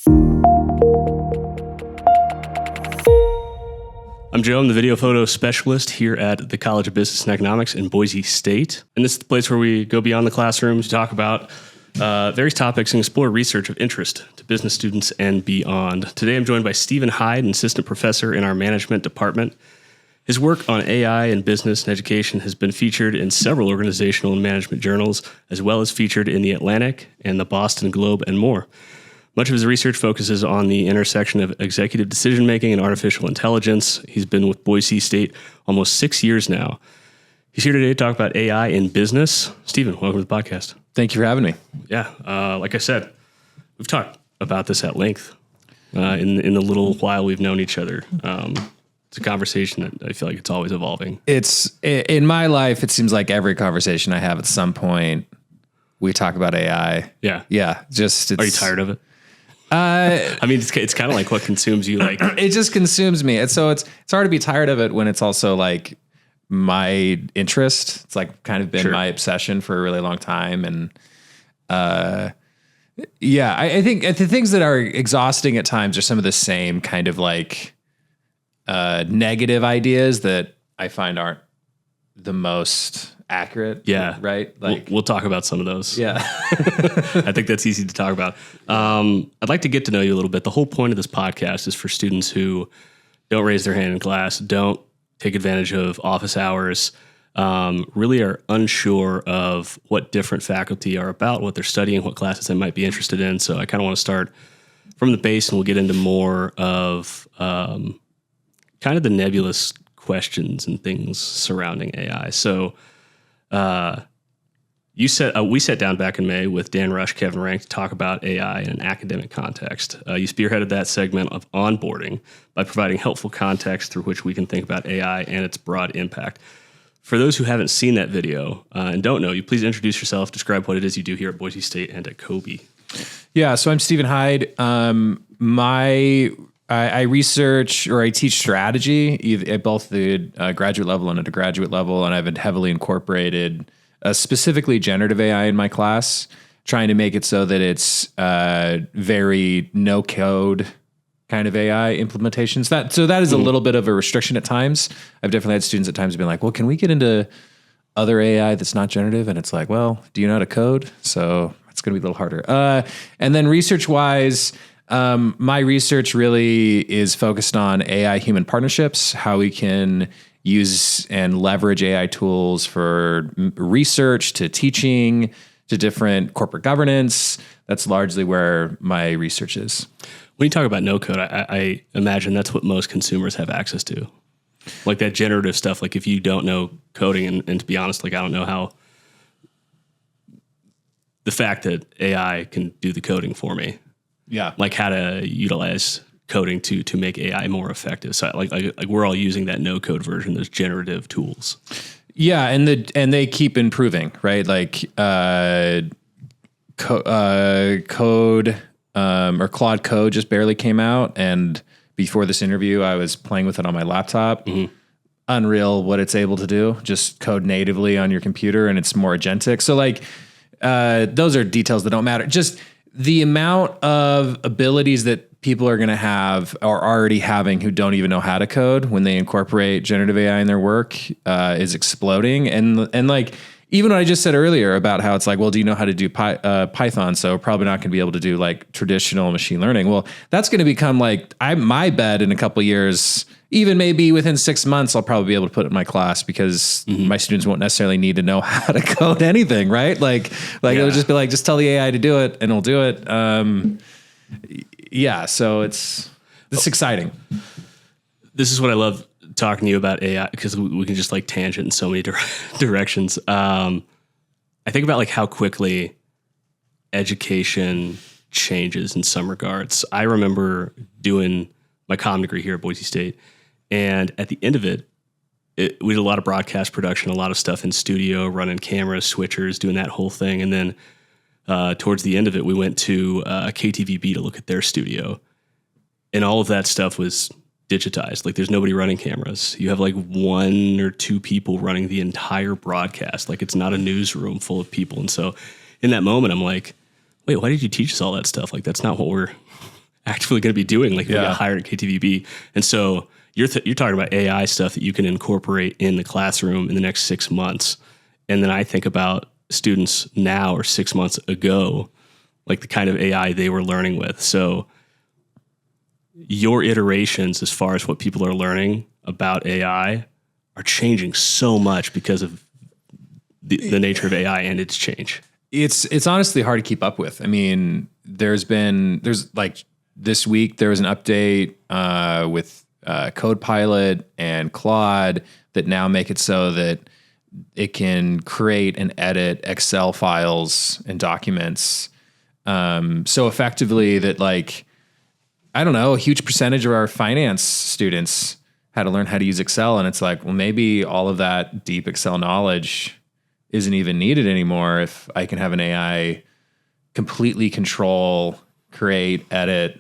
I'm Joe. I'm the video photo specialist here at the College of Business and Economics in Boise State. And this is the place where we go beyond the classroom to talk about various topics and explore research of interest to business students and beyond. Today, I'm joined by Stephen Hyde, an assistant professor in our management department. His work on AI in business and education has been featured in several organizational and management journals, as well as featured in the Atlantic and the Boston Globe and more. Much of his research focuses on the intersection of executive decision-making and artificial intelligence. He's been with Boise State almost 6 years now. He's here today to talk about AI in business. Stephen, welcome to the podcast. Thank you for having me. Yeah, like I said, we've talked about this at length in the little while we've known each other. It's a conversation that I feel like it's always evolving. It's in my life, it seems like every conversation I have at some point, we talk about AI. Yeah. Are you tired of it? I mean, it's kind of like what consumes you. Like it just consumes me. And so it's hard to be tired of it when it's also like my interest. It's like kind of been my obsession for a really long time. And I think the things that are exhausting at times are some of the same kind of like negative ideas that I find aren't the most accurate. Yeah. Right. Like we'll talk about some of those. Yeah. I think that's easy to talk about. I'd like to get to know you a little bit. The whole point of this podcast is for students who don't raise their hand in class, don't take advantage of office hours, really are unsure of what different faculty are about, what they're studying, what classes they might be interested in. So I kind of want to start from the base, and we'll get into more of kind of the nebulous questions and things surrounding AI. So we sat down back in May with Dan Rush, Kevin Rank to talk about AI in an academic context. You spearheaded that segment of onboarding by providing helpful context through which we can think about AI and its broad impact. For those who haven't seen that video and don't know you, please introduce yourself, describe what it is you do here at Boise State and at COBE. Yeah, so I'm Stephen Hyde. I research or I teach strategy at both the graduate level and at a graduate level, and I've been heavily incorporated specifically generative AI in my class, trying to make it so that it's very no-code kind of AI implementations. That is a little bit of a restriction at times. I've definitely had students at times being like, well, can we get into other AI that's not generative? And it's like, well, do you know how to code? So it's going to be a little harder. And then research-wise, my research really is focused on AI-human partnerships, how we can use and leverage AI tools for research to teaching to different corporate governance. That's largely where my research is. When you talk about no code, I imagine that's what most consumers have access to. Like that generative stuff, like if you don't know coding, and to be honest, like I don't know how the fact that AI can do the coding for me. Yeah. Like how to utilize coding to make AI more effective. So like we're all using that no code version, those generative tools. Yeah. And they keep improving, right? Like, code, or Claude Code just barely came out. And before this interview, I was playing with it on my laptop. Mm-hmm. Unreal what it's able to do, just code natively on your computer, and it's more agentic. So like, those are details that don't matter. Just the amount of abilities that people are going to have or already having who don't even know how to code when they incorporate generative AI in their work is exploding. And like, even what I just said earlier about how it's like, well, do you know how to do Python? So probably not going to be able to do like traditional machine learning. Well, that's going to become like my bet in a couple of years, even maybe within 6 months, I'll probably be able to put it in my class because my students won't necessarily need to know how to code anything, right? Like it'll just be like, just tell the AI to do it and it'll do it. So it's exciting. This is what I love talking to you about AI, because we can just like tangent in so many directions. I think about like how quickly education changes in some regards. I remember doing my comm degree here at Boise State, and at the end of it, we did a lot of broadcast production, a lot of stuff in studio, running cameras, switchers, doing that whole thing. And then towards the end of it, we went to KTVB to look at their studio, and all of that stuff was digitized. Like there's nobody running cameras. You have like 1 or 2 people running the entire broadcast. Like it's not a newsroom full of people. And so in that moment, I'm like, wait, why did you teach us all that stuff? Like that's not what we're actively going to be doing, like if you got hired at KTVB. And so you're talking about AI stuff that you can incorporate in the classroom in the next 6 months. And then I think about students now or 6 months ago, like the kind of AI they were learning with. So your iterations as far as what people are learning about AI are changing so much because of the nature of AI and its change. It's honestly hard to keep up with. I mean, there's like this week, there was an update with Code Pilot and Claude that now make it so that it can create and edit Excel files and documents so effectively that, like, I don't know, a huge percentage of our finance students had to learn how to use Excel. And it's like, well, maybe all of that deep Excel knowledge isn't even needed anymore if I can have an AI completely control, create, edit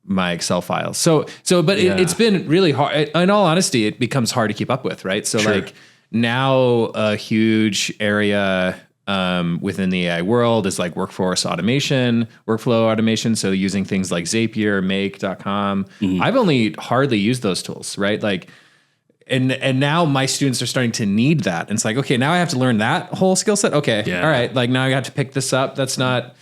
my Excel files. But it's been really hard. In all honesty, it becomes hard to keep up with, right? So like now a huge area within the AI world is like workforce automation, workflow automation. So using things like Zapier, Make.com. I've only hardly used those tools, right? Like, and now my students are starting to need that. And it's like, okay, now I have to learn that whole skill set. Okay. Yeah. All right. Like now I got to pick this up. That's not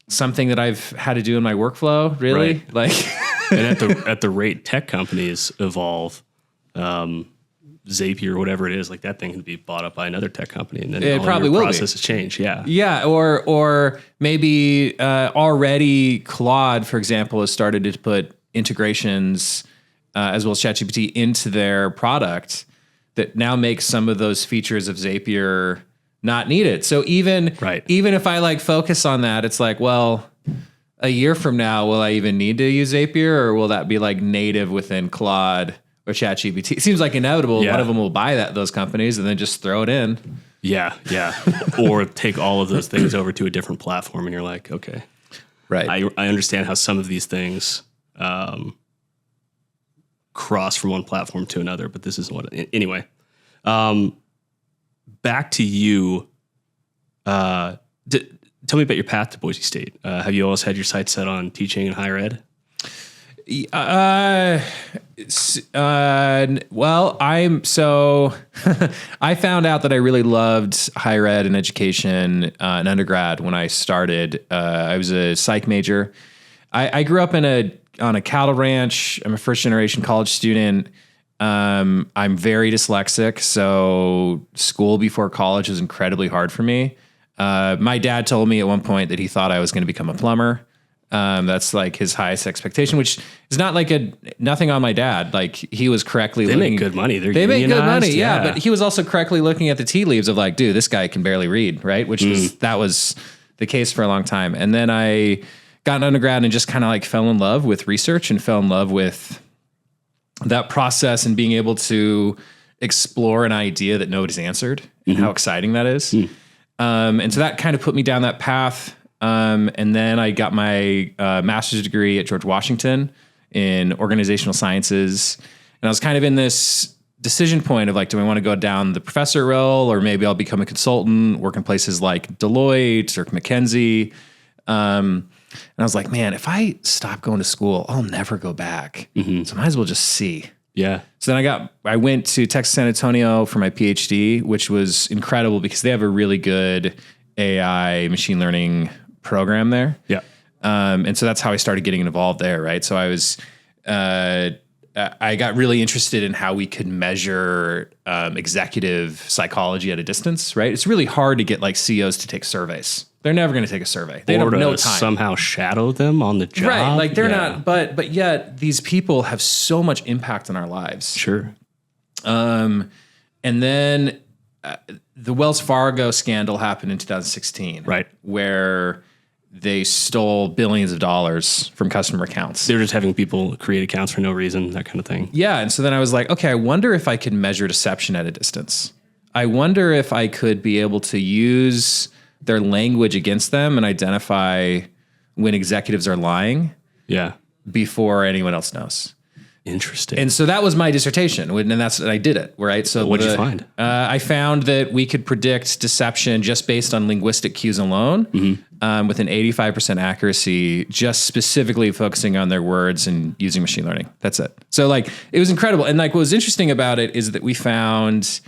something that I've had to do in my workflow, really. Right. Like, and at the rate tech companies evolve, Zapier or whatever it is, like that thing can be bought up by another tech company, and then it probably will processes change. Yeah, yeah, or maybe already Claude, for example, has started to put integrations as well as ChatGPT into their product that now makes some of those features of Zapier not needed. So even if I like focus on that, it's like, well, a year from now, will I even need to use Zapier, or will that be like native within Claude or ChatGPT? It seems like inevitable. One of them will buy those companies and then just throw it in. Yeah. Or take all of those things over to a different platform, and you're like, okay, right. I understand how some of these things cross from one platform to another, but this isn't what. Anyway, back to you. Tell me about your path to Boise State. Have you always had your sights set on teaching in higher ed? Well, I found out that I really loved higher ed and education in undergrad when I started. I was a psych major. I grew up on a cattle ranch. I'm a first generation college student. I'm very dyslexic, so school before college was incredibly hard for me. My dad told me at one point that he thought I was going to become a plumber. That's like his highest expectation, which is not like nothing on my dad. Like he was correctly They make good money. They make good money. Yeah. But he was also correctly looking at the tea leaves of like, dude, this guy can barely read. Right. That was the case for a long time. And then I got an undergrad and just kind of like fell in love with research and fell in love with that process and being able to explore an idea that nobody's answered and how exciting that is. And so that kind of put me down that path. And then I got my master's degree at George Washington in organizational sciences. And I was kind of in this decision point of like, do I want to go down the professor role, or maybe I'll become a consultant, work in places like Deloitte or McKinsey. And I was like, man, if I stop going to school, I'll never go back. So I might as well just see. Yeah. So then I went to Texas San Antonio for my PhD, which was incredible because they have a really good AI machine learning program there. Yeah. And so that's how I started getting involved there. Right. So I got really interested in how we could measure executive psychology at a distance. Right. It's really hard to get like CEOs to take surveys. They're never going to take a survey. They don't have no time. Somehow shadow them on the job. Right. Like they're not, but yet these people have so much impact on our lives. Sure. And then the Wells Fargo scandal happened in 2016. Right. Where they stole billions of dollars from customer accounts. They're just having people create accounts for no reason, that kind of thing. Yeah. And so then I was like, okay, I wonder if I could measure deception at a distance. I wonder if I could be able to use their language against them and identify when executives are lying. Yeah. Before anyone else knows. Interesting. And so that was my dissertation, and I did it. Right. So what did you find? I found that we could predict deception just based on linguistic cues alone. with an 85% accuracy, just specifically focusing on their words and using machine learning. That's it. So like, it was incredible. And like, what was interesting about it is that we found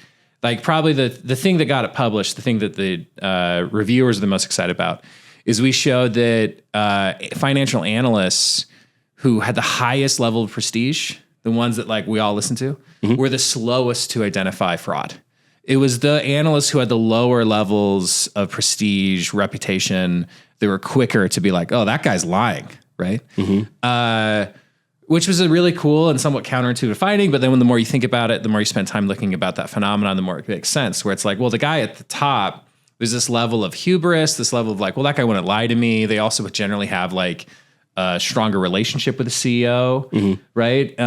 like probably the thing that got it published, the thing that the reviewers are the most excited about is we showed that financial analysts who had the highest level of prestige, the ones that like we all listen to, were the slowest to identify fraud. It was the analysts who had the lower levels of prestige, reputation. They were quicker to be like, oh, that guy's lying, right? Which was a really cool and somewhat counterintuitive finding. But then the more you think about it, the more you spend time looking about that phenomenon, the more it makes sense. Where it's like, well, the guy at the top, there's this level of hubris, this level of like, well, that guy wouldn't lie to me. They also would generally have like a stronger relationship with the CEO, right?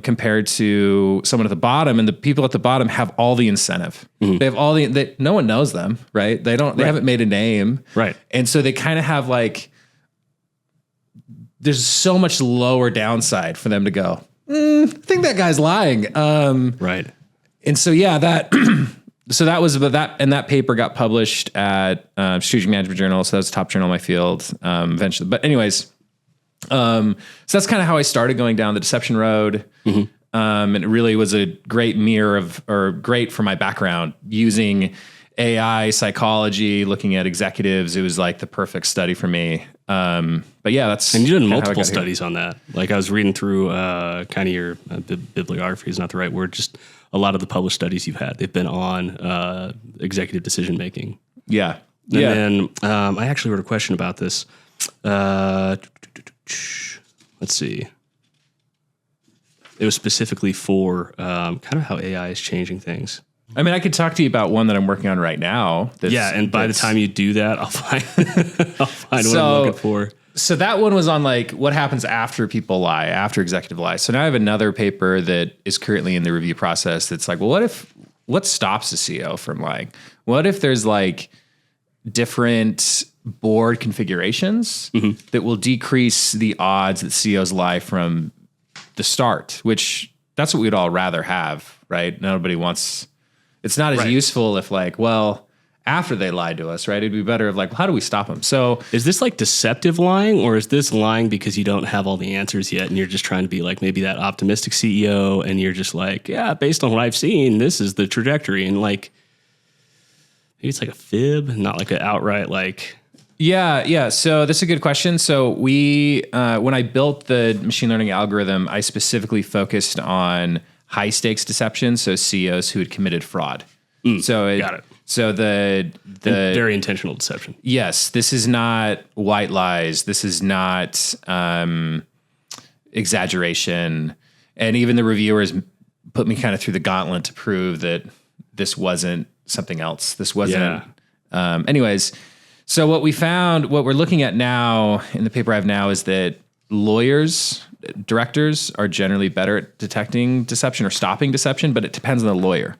Compared to someone at the bottom, and the people at the bottom have all the incentive. They have all no one knows them, right? They haven't made a name. Right. And so they kind of have like, there's so much lower downside for them to go, I think that guy's lying. Right. And so, yeah, so that was about that. And that paper got published at Strategic Management Journal. So that's the top journal in my field eventually. But anyways, so that's kind of how I started going down the deception road. And it really was a great great for my background using AI, psychology, looking at executives. It was like the perfect study for me. But yeah, and you did multiple studies on that. Like I was reading through kind of your bibliography is not the right word, just a lot of the published studies you've had. They've been on executive decision making. Yeah. And then I actually wrote a question about this. Let's see. It was specifically for kind of how AI is changing things. I mean, I could talk to you about one that I'm working on right now. And by the time you do that, I'll find what I'm looking for. So that one was on like what happens after people lie, after executive lie. So now I have another paper that is currently in the review process that's like, well, what stops the CEO from lying? What if there's like different board configurations that will decrease the odds that CEOs lie from the start, which that's what we'd all rather have, right? Nobody wants, it's not as useful if like, well, after they lied to us, right? It'd be better if like, well, how do we stop them? So is this like deceptive lying, or is this lying because you don't have all the answers yet and you're just trying to be like maybe that optimistic CEO and you're just like, yeah, based on what I've seen, this is the trajectory, and like maybe it's like a fib, not like an outright like... Yeah. So that's a good question. So we, when I built the machine learning algorithm, I specifically focused on high stakes deception. So CEOs who had committed fraud. Got it. So the very intentional deception. Yes, this is not white lies. This is not exaggeration. And even the reviewers put me kind of through the gauntlet to prove that this wasn't something else. This wasn't. Anyways. So what we're looking at now in the paper I have now is that directors are generally better at detecting deception or stopping deception, but it depends on the lawyer.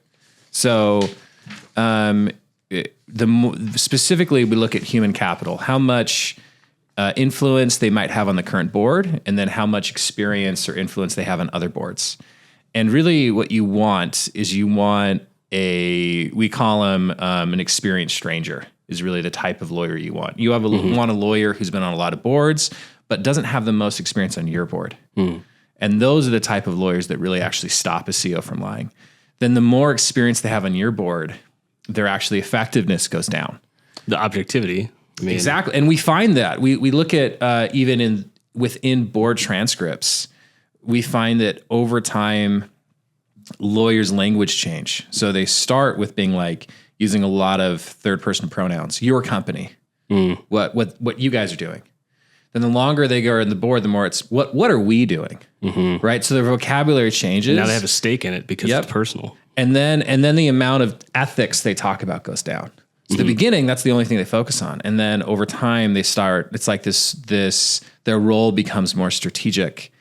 So specifically, we look at human capital, how much influence they might have on the current board, and then how much experience or influence they have on other boards. And really what you want is we call them an experienced stranger. Is really the type of lawyer you want. You want a lawyer who's been on a lot of boards, but doesn't have the most experience on your board. And those are the type of lawyers that really actually stop a CEO from lying. Then the more experience they have on your board, their actually effectiveness goes down. The objectivity. Exactly. And we find that. We look at even within board transcripts, we find that over time, lawyers' language change. So they start with being like, using a lot of third person pronouns, your company, what you guys are doing. Then the longer they go in the board, the more it's what are we doing? Right? So their vocabulary changes. And now they have a stake in it because it's personal. And then the amount of ethics they talk about goes down. So the beginning, that's the only thing they focus on. And then over time they start, it's like their role becomes more strategic.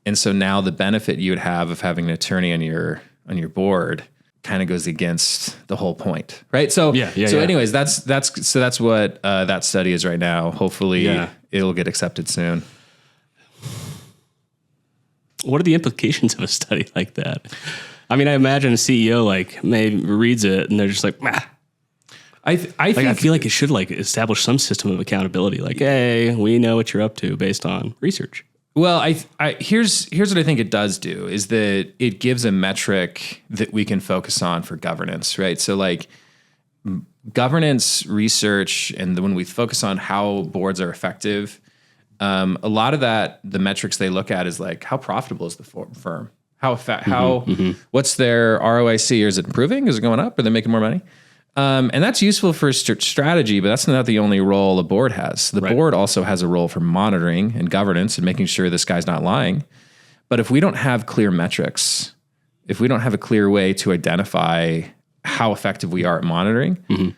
And so now the benefit you would have of having an attorney on your board kind of goes against the whole point, right? So, anyways, that's what that study is right now. Hopefully, it'll get accepted soon. What are the implications of a study like that? I mean, I imagine a CEO like maybe reads it and they're just like, I think I feel like it should like establish some system of accountability. Like, hey, we know what you're up to based on research. Well, here's what I think it does do is that it gives a metric that we can focus on for governance, right? So like governance research, and when we focus on how boards are effective, a lot of that, the metrics they look at is like, how profitable is the firm? What's their ROIC? Or is it improving? Is it going up? Are they making more money? And that's useful for strategy, but that's not the only role a board has. The board also has a role for monitoring and governance and making sure this guy's not lying. But if we don't have clear metrics, if we don't have a clear way to identify how effective we are at monitoring,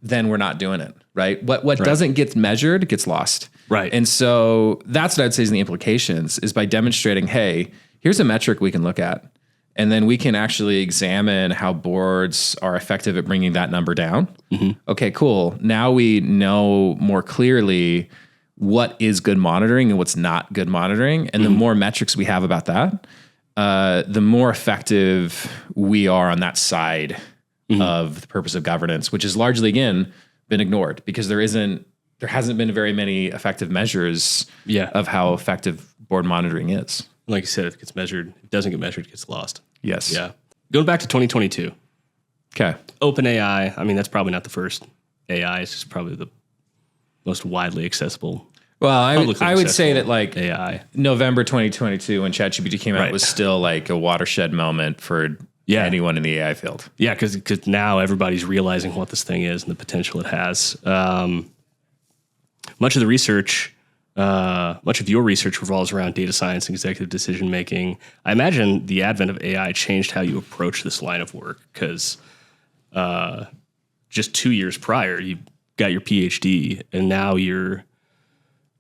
then we're not doing it, right? What doesn't get measured gets lost. Right. And so that's what I'd say is the implications is by demonstrating, hey, here's a metric we can look at. And then we can actually examine how boards are effective at bringing that number down. Okay, cool. Now we know more clearly what is good monitoring and what's not good monitoring. And the more metrics we have about that, the more effective we are on that side of the purpose of governance, which has largely, again, been ignored because there hasn't been very many effective measures of how effective board monitoring is. Like you said, if it gets measured, if it doesn't get measured, it gets lost. Yes. Yeah. Going back to 2022. Okay. OpenAI, I mean, that's probably not the first AI. It's just probably the most widely accessible. Well, I would say that like AI. November 2022 when ChatGPT came out was still like a watershed moment for anyone in the AI field. Yeah, because now everybody's realizing what this thing is and the potential it has. Much of your research revolves around data science and executive decision making. I imagine the advent of AI changed how you approach this line of work because just 2 years prior, you got your PhD, and now you're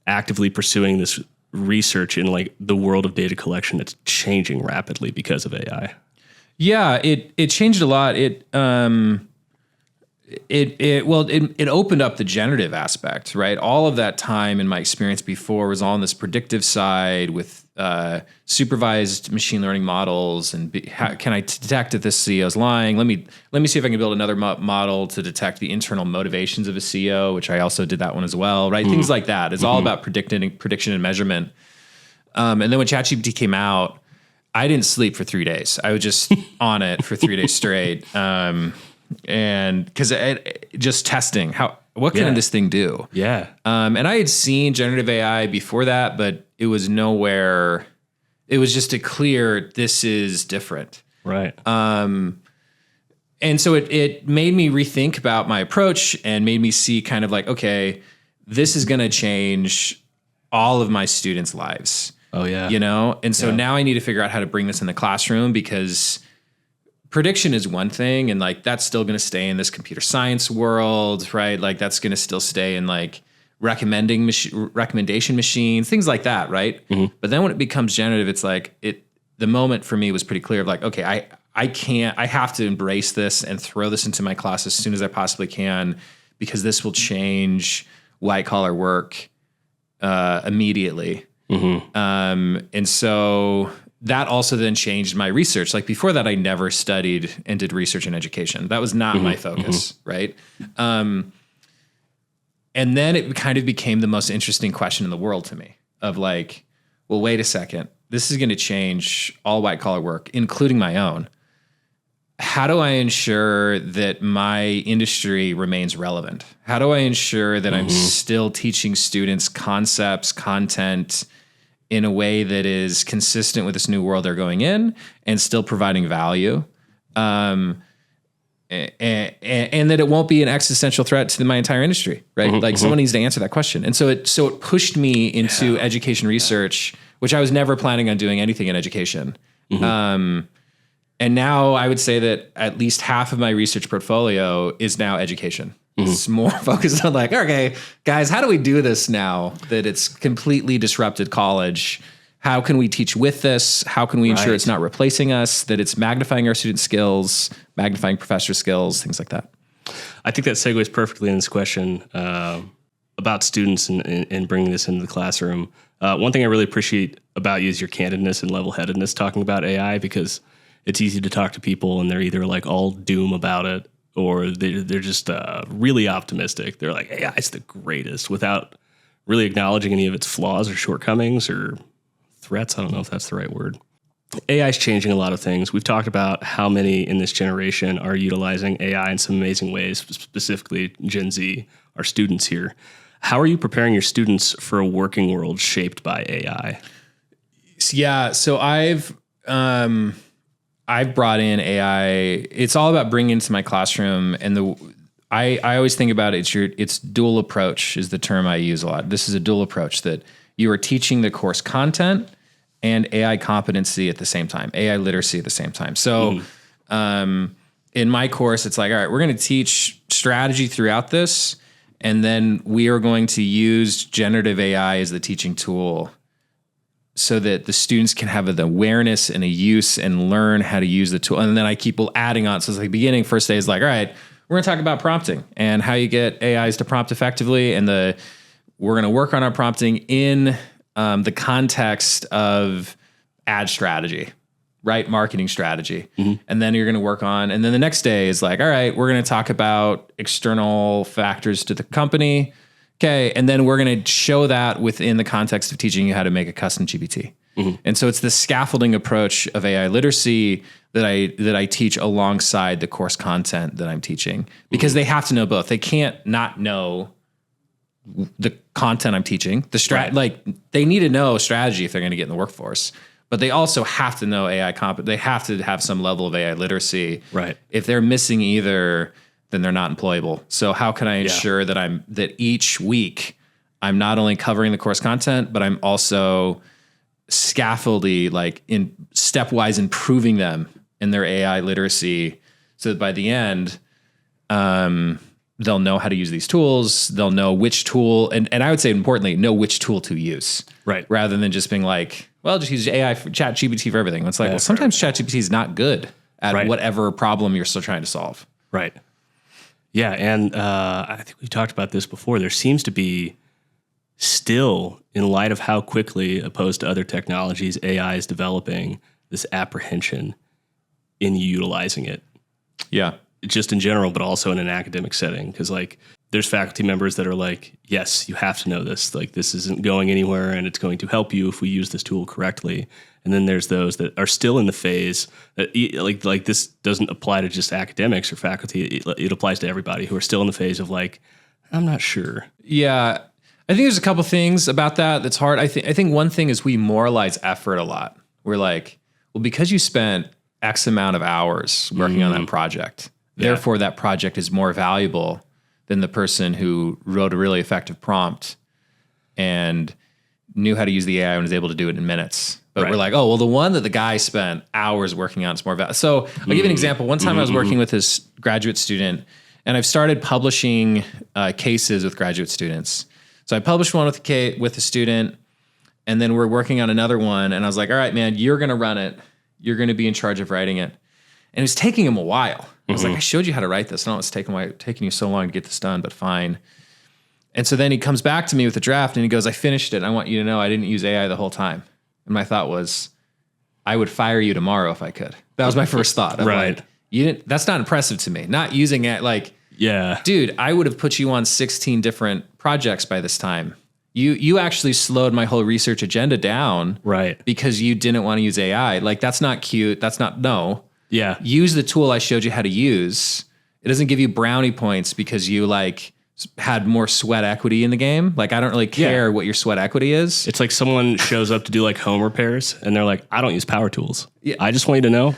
actively pursuing this research in like the world of data collection that's changing rapidly because of AI. Yeah, it changed a lot. It opened up the generative aspect, right? All of that time in my experience before was all on this predictive side with supervised machine learning models and can I detect if this CEO is lying? Let me see if I can build another model to detect the internal motivations of a CEO, which I also did that one as well, right? Things like that. It's all about prediction and measurement. And then when ChatGPT came out, I didn't sleep for 3 days. I was just on it for 3 days straight. And because just testing what can this thing do? Yeah. And I had seen generative AI before that, but it was nowhere. It was just a clear, this is different. Right. And so it made me rethink about my approach and made me see kind of like, okay, this is going to change all of my students' lives. Oh yeah. You know? And so now I need to figure out how to bring this in the classroom because prediction is one thing, and like that's still going to stay in this computer science world, right? Like that's going to still stay in like recommendation machines, things like that, right? But then when it becomes generative, it's like the moment for me was pretty clear of like, okay, I have to embrace this and throw this into my class as soon as I possibly can because this will change white collar work immediately. And so that also then changed my research. Like before that, I never studied and did research in education. That was not my focus, right? And then it kind of became the most interesting question in the world to me of like, well, wait a second. This is going to change all white collar work, including my own. How do I ensure that my industry remains relevant? How do I ensure that I'm still teaching students concepts, content, in a way that is consistent with this new world they're going in and still providing value. And that it won't be an existential threat to my entire industry, right? Someone needs to answer that question. And so it pushed me into education research, which I was never planning on doing anything in education. And now I would say that at least half of my research portfolio is now education. It's more focused on like, okay, guys, how do we do this now that it's completely disrupted college? How can we teach with this? How can we ensure it's not replacing us, that it's magnifying our student skills, magnifying professor skills, things like that? I think that segues perfectly in this question about students and bringing this into the classroom. One thing I really appreciate about you is your candidness and level-headedness talking about AI, because it's easy to talk to people and they're either like all doom about it or they're just really optimistic. They're like, AI is the greatest without really acknowledging any of its flaws or shortcomings or threats. I don't know if that's the right word. AI is changing a lot of things. We've talked about how many in this generation are utilizing AI in some amazing ways, specifically Gen Z, our students here. How are you preparing your students for a working world shaped by AI? Yeah, so I've brought in AI. It's all about bringing it into my classroom, and I always think about it. It's dual approach is the term I use a lot. This is a dual approach that you are teaching the course content and AI competency at the same time, AI literacy at the same time. So in my course, it's like, all right, we're going to teach strategy throughout this, and then we are going to use generative AI as the teaching tool so that the students can have an awareness and a use and learn how to use the tool. And then I keep adding on. So it's like beginning, first day is like, all right, we're going to talk about prompting and how you get AIs to prompt effectively. And we're going to work on our prompting in the context of ad strategy, right? Marketing strategy. And then you're going to work on, and then the next day is like, all right, we're going to talk about external factors to the company. Okay. And then we're going to show that within the context of teaching you how to make a custom GPT. And so it's the scaffolding approach of AI literacy that I teach alongside the course content that I'm teaching, because they have to know both. They can't not know the content I'm teaching, like they need to know strategy if they're going to get in the workforce, but they also have to know AI they have to have some level of AI literacy. Right. If they're missing either, then they're not employable. So how can I ensure that each week I'm not only covering the course content, but I'm also scaffolding, like in stepwise improving them in their AI literacy, so that by the end, they'll know how to use these tools. They'll know which tool, and I would say importantly, know which tool to use. Right. Rather than just being like, well, just use AI for ChatGPT for everything. It's like, well, sometimes ChatGPT is not good at whatever problem you're still trying to solve. Right. Yeah. And I think we've talked about this before. There seems to be still, in light of how quickly, opposed to other technologies, AI is developing, this apprehension in utilizing it. Yeah. Just in general, but also in an academic setting. Because like there's faculty members that are like, yes, you have to know this. Like this isn't going anywhere and it's going to help you if we use this tool correctly. And then there's those that are still in the phase that like this doesn't apply to just academics or faculty. It applies to everybody who are still in the phase of like, I'm not sure. Yeah. I think there's a couple things about that that's hard. I think one thing is we moralize effort a lot. We're like, well, because you spent X amount of hours working on that project, therefore that project is more valuable than the person who wrote a really effective prompt and knew how to use the AI and was able to do it in minutes. But we're like, oh, well, the one that the guy spent hours working on is more valuable. So I'll give you an example. One time I was working with this graduate student, and I've started publishing cases with graduate students. So I published one with a student, and then we're working on another one. And I was like, all right, man, you're going to run it. You're going to be in charge of writing it. And it was taking him a while. I was like, I showed you how to write this. I know it's taking you so long to get this done, but fine. And so then he comes back to me with the draft and he goes, I finished it. And I want you to know I didn't use AI the whole time. And my thought was, I would fire you tomorrow if I could. That was my first thought. I'm like, that's not impressive to me. Not using it like, dude, I would have put you on 16 different projects by this time. You actually slowed my whole research agenda down. Right. Because you didn't want to use AI. Like, that's not cute. That's not, no. Yeah. Use the tool I showed you how to use. It doesn't give you brownie points because you like had more sweat equity in the game. Like, I don't really care what your sweat equity is. It's like someone shows up to do like home repairs and they're like, I don't use power tools. Yeah. I just want you to know.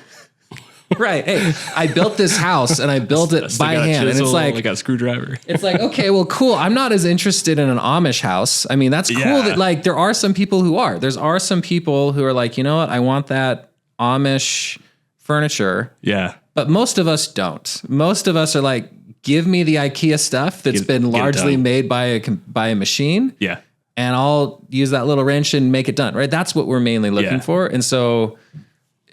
Right. Hey, I built this house and I built it by hand. And it's like, a screwdriver. It's like, okay, well, cool. I'm not as interested in an Amish house. I mean, that's cool that like there are some people who are. There are some people who are like, you know what? I want that Amish furniture. Yeah. But most of us don't. Most of us are like, give me the IKEA stuff that's been largely made by a machine. Yeah. And I'll use that little wrench and make it done. Right. That's what we're mainly looking for. And so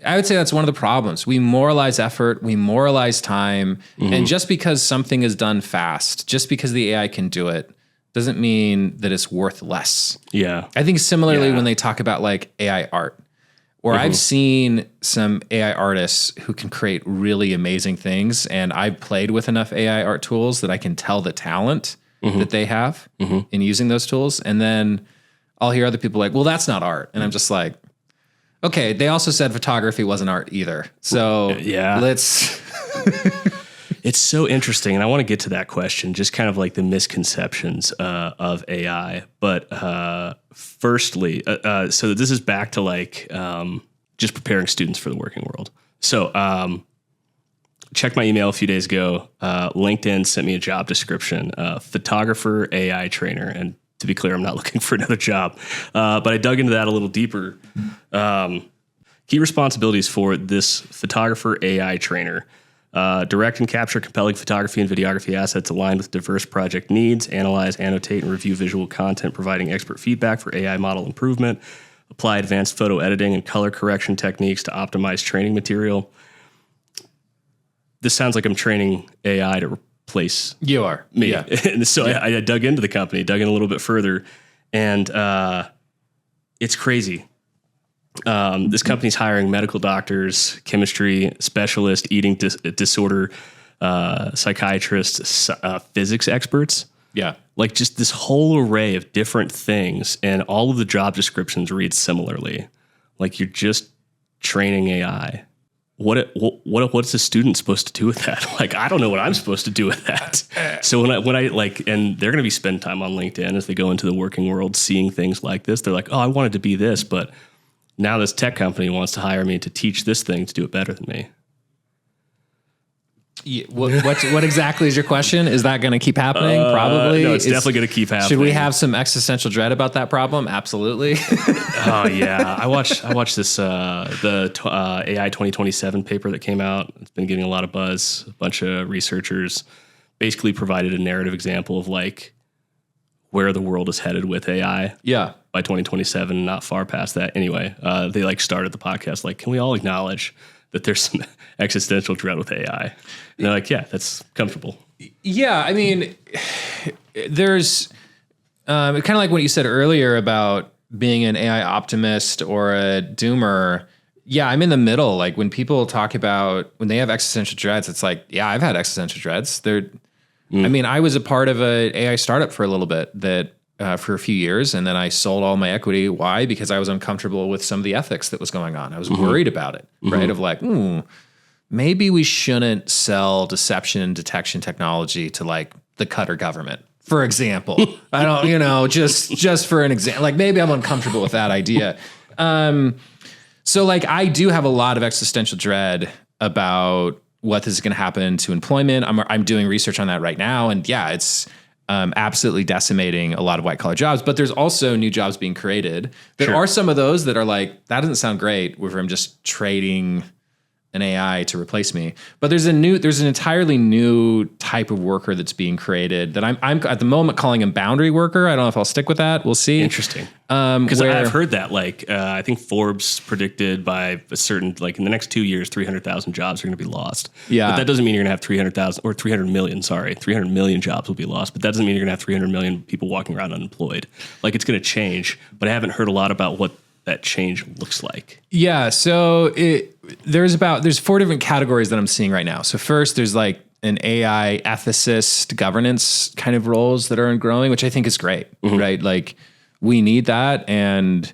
I would say that's one of the problems. We moralize effort, we moralize time, and just because something is done fast, just because the AI can do it, doesn't mean that it's worth less. Yeah. I think similarly when they talk about like AI art, Or I've seen some AI artists who can create really amazing things, and I've played with enough AI art tools that I can tell the talent that they have in using those tools. And then I'll hear other people like, well, that's not art. And I'm just like, okay, they also said photography wasn't art either. So let's... It's so interesting, and I want to get to that question, just kind of like the misconceptions of AI. But firstly, so this is back to like just preparing students for the working world. So checked my email a few days ago. LinkedIn sent me a job description, photographer, AI trainer. And to be clear, I'm not looking for another job. But I dug into that a little deeper. Key responsibilities for this photographer, AI trainer. Direct and capture compelling photography and videography assets aligned with diverse project needs, analyze, annotate, and review visual content, providing expert feedback for AI model improvement, apply advanced photo editing and color correction techniques to optimize training material. This sounds like I'm training AI to replace You are. me. Yeah. And so I dug into the company, dug in a little bit further, and it's crazy. This company's hiring medical doctors, chemistry specialists, eating disorder psychiatrists, physics experts. Yeah. Like just this whole array of different things, and all of the job descriptions read similarly. Like you're just training AI. What's a student supposed to do with that? Like, I don't know what I'm supposed to do with that. So when I like, and they're going to be spending time on LinkedIn as they go into the working world, seeing things like this. They're like, oh, I wanted to be this, but now this tech company wants to hire me to teach this thing to do it better than me. Yeah, what exactly is your question? Is that going to keep happening? Probably. No, it's definitely going to keep happening. Should we have some existential dread about that problem? Absolutely. Oh yeah, I watched this AI 2027 paper that came out. It's been getting a lot of buzz. A bunch of researchers basically provided a narrative example of like where the world is headed with AI. Yeah. By 2027, not far past that. Anyway, they like started the podcast like, can we all acknowledge that there's some existential dread with AI? And they're like, yeah, that's comfortable. Yeah, I mean, there's kind of like what you said earlier about being an AI optimist or a doomer. Yeah, I'm in the middle. Like when people talk about when they have existential dreads, it's like, yeah, I've had existential dreads. I mean, I was a part of an AI startup for a little bit that for a few years, and then I sold all my equity. Why? Because I was uncomfortable with some of the ethics that was going on. I was worried about it, right? Of like, maybe we shouldn't sell deception and detection technology to like the Qatar government, for example. I don't, just for an example, like maybe I'm uncomfortable with that idea. So like I do have a lot of existential dread about what is going to happen to employment. I'm doing research on that right now. And yeah, it's absolutely decimating a lot of white collar jobs, but there's also new jobs being created. There are some of those that are like, that doesn't sound great where I'm just trading an AI to replace me. But there's an entirely new type of worker that's being created that I'm at the moment calling him boundary worker. I don't know if I'll stick with that. We'll see. Interesting. Because I've heard that, like, I think Forbes predicted by a certain, like in the next 2 years, 300,000 jobs are going to be lost. Yeah. But that doesn't mean you're going to have 300,000 or 300 million jobs will be lost. But that doesn't mean you're going to have 300 million people walking around unemployed. Like it's going to change, but I haven't heard a lot about what that change looks like. Yeah. So there's 4 different categories that I'm seeing right now. So first there's like an AI ethicist governance kind of roles that are growing, which I think is great, right? Like we need that. And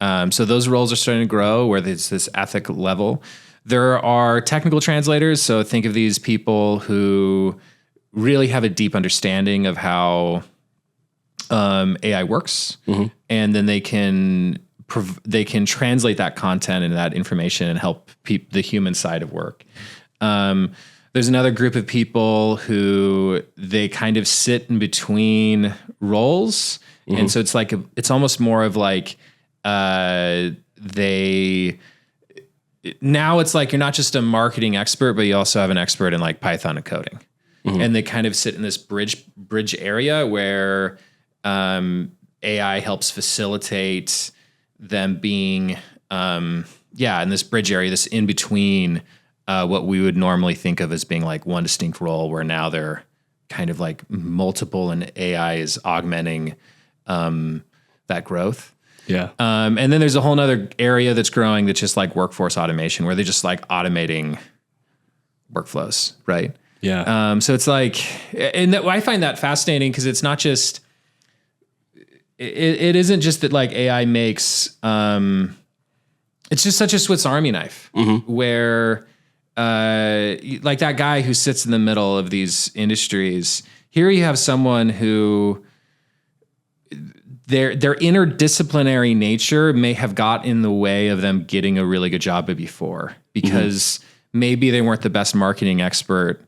so those roles are starting to grow where there's this ethic level. There are technical translators. So think of these people who really have a deep understanding of how AI works. And then they can translate that content and that information and help the human side of work. There's another group of people who they kind of sit in between roles. And so it's like, it's almost more of like, now it's like, you're not just a marketing expert, but you also have an expert in like Python and coding. And they kind of sit in this bridge area where AI helps facilitate them being, in this bridge area, this in between what we would normally think of as being like one distinct role, where now they're kind of like multiple, and AI is augmenting that growth. Yeah. And then there's a whole nother area that's growing that's just like workforce automation, where they're just like automating workflows, right? Yeah. So it's like, and I find that fascinating because it's not just, it isn't just that like AI makes, it's just such a Swiss Army knife where, like that guy who sits in the middle of these industries. Here you have someone who their interdisciplinary nature may have got in the way of them getting a really good job before, because maybe they weren't the best marketing expert,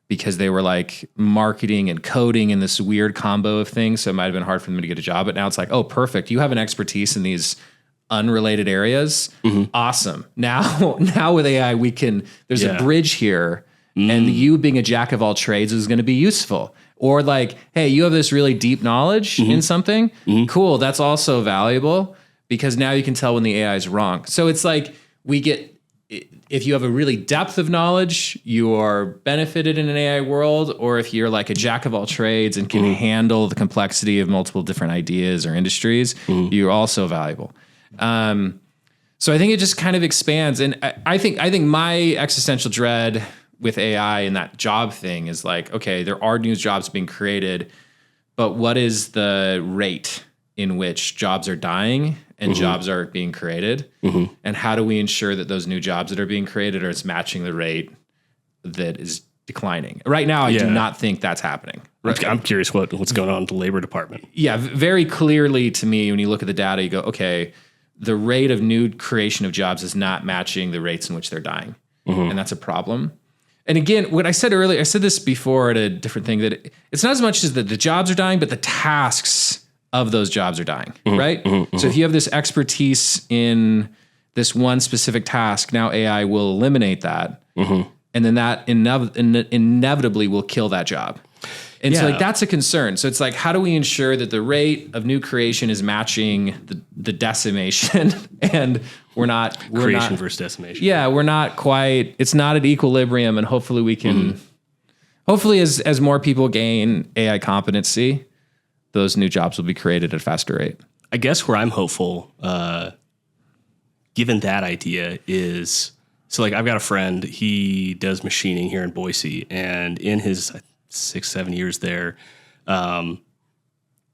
because they were like marketing and coding in this weird combo of things. So it might've been hard for them to get a job, but now it's like, oh, perfect. You have an expertise in these unrelated areas. Awesome. Now with AI, there's a bridge here, and you being a jack of all trades is going to be useful. Or like, hey, you have this really deep knowledge in something. Cool. That's also valuable, because now you can tell when the AI is wrong. So it's like if you have a really depth of knowledge, you are benefited in an AI world, or if you're like a jack of all trades and can handle the complexity of multiple different ideas or industries, you're also valuable. So I think it just kind of expands. And I think my existential dread with AI and that job thing is like, okay, there are new jobs being created, but what is the rate in which jobs are dying and jobs are being created? And how do we ensure that those new jobs that are being created are matching the rate that is declining? Right now, I do not think that's happening. Right? I'm curious what's going on in the labor department. Yeah, very clearly to me, when you look at the data, you go, okay, the rate of new creation of jobs is not matching the rates in which they're dying. And that's a problem. And again, what I said earlier, I said this before at a different thing, that it's not as much as that the jobs are dying, but the tasks of those jobs are dying, right? So if you have this expertise in this one specific task, now AI will eliminate that. And then that inevitably will kill that job. And so like that's a concern. So it's like, how do we ensure that the rate of new creation is matching the decimation, and creation versus decimation. Yeah, we're not quite, it's not at equilibrium, and hopefully we can, hopefully as more people gain AI competency, those new jobs will be created at a faster rate. I guess where I'm hopeful, given that idea, is, so like I've got a friend, he does machining here in Boise, and in his 6-7 years there,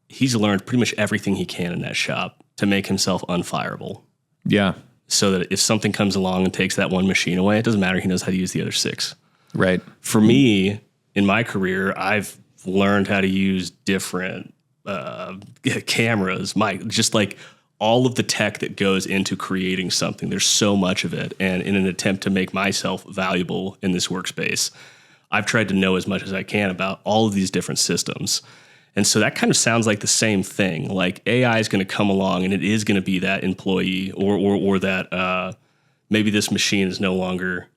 he's learned pretty much everything he can in that shop to make himself unfireable. Yeah. So that if something comes along and takes that one machine away, it doesn't matter. He knows how to use the other 6. Right. For me, in my career, I've learned how to use different cameras, just like all of the tech that goes into creating something. There's so much of it. And in an attempt to make myself valuable in this workspace, I've tried to know as much as I can about all of these different systems. And so that kind of sounds like the same thing. Like AI is going to come along, and it is going to be that employee or that maybe this machine is no longer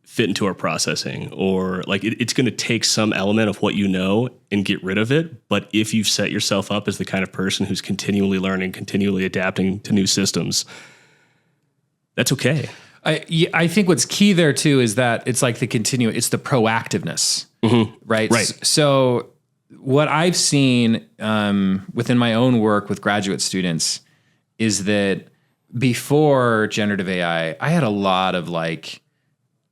fit into our processing, or like it's going to take some element of what you know and get rid of it. But if you've set yourself up as the kind of person who's continually learning, continually adapting to new systems, that's okay. I think what's key there too is that it's like it's the proactiveness, right? Right. So what I've seen within my own work with graduate students is that before generative AI, I had a lot of like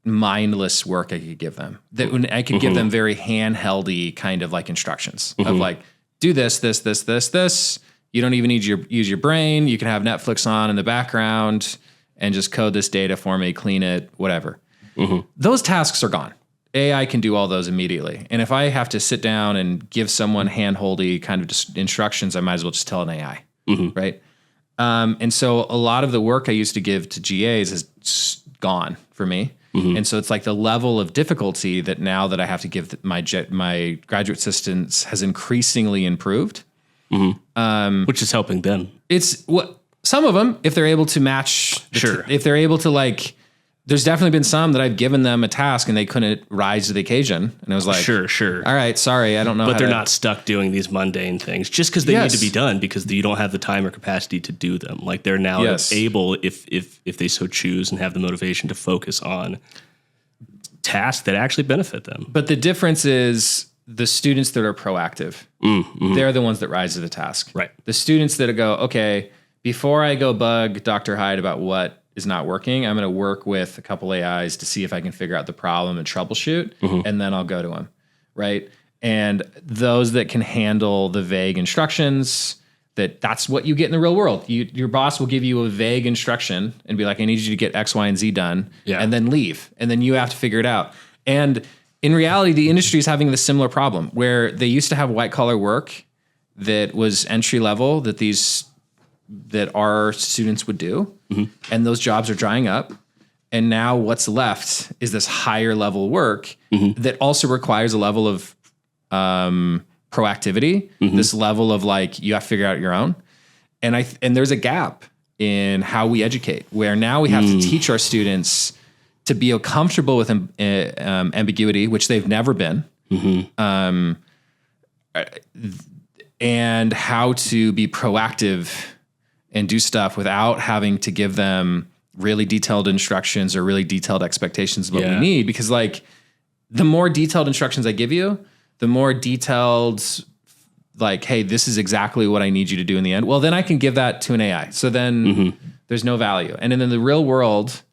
mindless work I could give them. That when I could give them very handheldy kind of like instructions of like, do this, this, this, this, this. You don't even need use your brain. You can have Netflix on in the background and just code this data for me, clean it, whatever. Those tasks are gone. AI can do all those immediately. And if I have to sit down and give someone handholdy kind of just instructions, I might as well just tell an AI, right? And so a lot of the work I used to give to GAs is gone for me. And so it's like the level of difficulty that now that I have to give my graduate assistants has increasingly improved. Which is helping them. It's what some of them, if they're able to match, if they're able to like, there's definitely been some that I've given them a task and they couldn't rise to the occasion. And I was like, sure. All right, sorry, I don't know. But they're not stuck doing these mundane things just because they need to be done, because you don't have the time or capacity to do them. Like they're now able, if they so choose and have the motivation, to focus on tasks that actually benefit them. But the difference is the students that are proactive, they're the ones that rise to the task. Right. The students that go, okay, before I go bug Dr. Hyde about what is not working, I'm going to work with a couple AIs to see if I can figure out the problem and troubleshoot, and then I'll go to him, right? And those that can handle the vague instructions, that's what you get in the real world. Your boss will give you a vague instruction and be like, I need you to get X, Y, and Z done, and then leave. And then you have to figure it out. And in reality, the industry is having this similar problem where they used to have white collar work that was entry level that our students would do. And those jobs are drying up. And now what's left is this higher level work that also requires a level of proactivity, this level of like, you have to figure out your own. And there's a gap in how we educate, where now we have to teach our students to be comfortable with ambiguity, which they've never been, and how to be proactive and do stuff without having to give them really detailed instructions or really detailed expectations of what we need. Because like the more detailed instructions I give you, the more detailed, like, hey, this is exactly what I need you to do in the end. Well, then I can give that to an AI. So then there's no value. And then in the real world,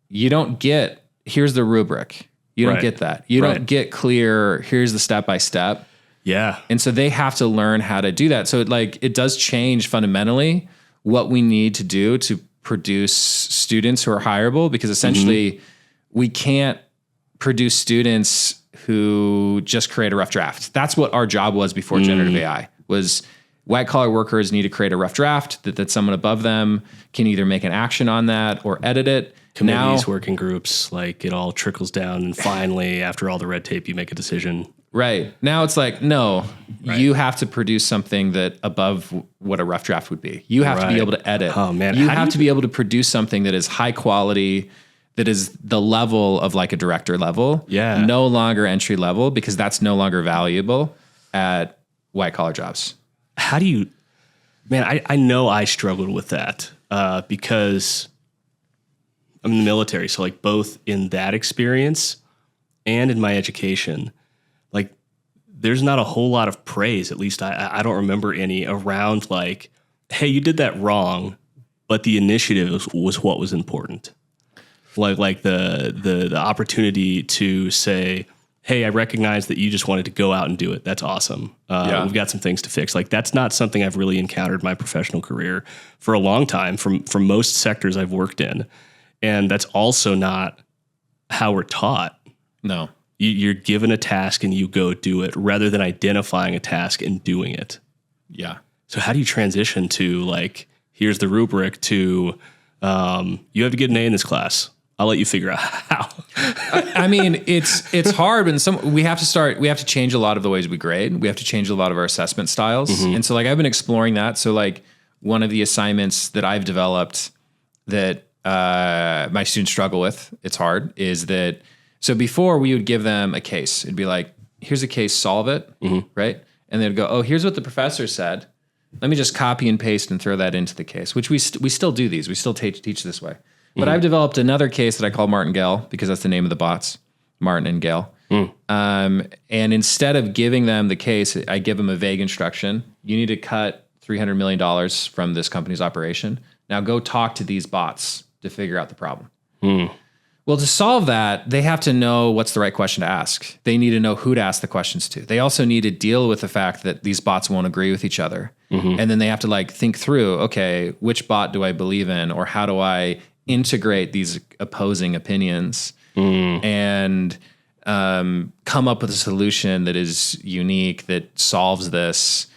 you don't get, here's the rubric. You don't get that. You don't get clear, here's the step-by-step. Yeah. And so they have to learn how to do that. So it does change fundamentally what we need to do to produce students who are hireable, because essentially we can't produce students who just create a rough draft. That's what our job was before generative AI, was white collar workers need to create a rough draft that someone above them can either make an action on that or edit it. Committees, working groups, like it all trickles down. And finally, after all the red tape, you make a decision. Right. Now it's like, no, you have to produce something that above what a rough draft would be. You have to be able to edit. Oh man. You have to be able to produce something that is high quality, that is the level of like a director level. Yeah. No longer entry level, because that's no longer valuable at white collar jobs. How do you, man, I know I struggled with that because I'm in the military. So like both in that experience and in my education, like there's not a whole lot of praise, at least I don't remember any, around like, hey, you did that wrong, but the initiative was what was important. Like the opportunity to say, hey, I recognize that you just wanted to go out and do it. That's awesome. We've got some things to fix. Like that's not something I've really encountered in my professional career for a long time from most sectors I've worked in. And that's also not how we're taught. No. You're given a task and you go do it rather than identifying a task and doing it. Yeah. So how do you transition to like, here's the rubric to you have to get an A in this class. I'll let you figure out how. I mean, it's hard, and we have to change a lot of the ways we grade. We have to change a lot of our assessment styles. And so like I've been exploring that. So like one of the assignments that I've developed that my students struggle with, it's hard, is that, so before we would give them a case. It'd be like, here's a case, solve it, right? And they'd go, oh, here's what the professor said. Let me just copy and paste and throw that into the case, which we still do these. We still teach this way. But I've developed another case that I call Martingale, because that's the name of the bots, Martin and Gale. And instead of giving them the case, I give them a vague instruction. You need to cut $300 million from this company's operation. Now go talk to these bots to figure out the problem. Well, to solve that, they have to know what's the right question to ask. They need to know who to ask the questions to. They also need to deal with the fact that these bots won't agree with each other. And then they have to like think through, okay, which bot do I believe in? Or how do I integrate these opposing opinions and come up with a solution that is unique, that solves this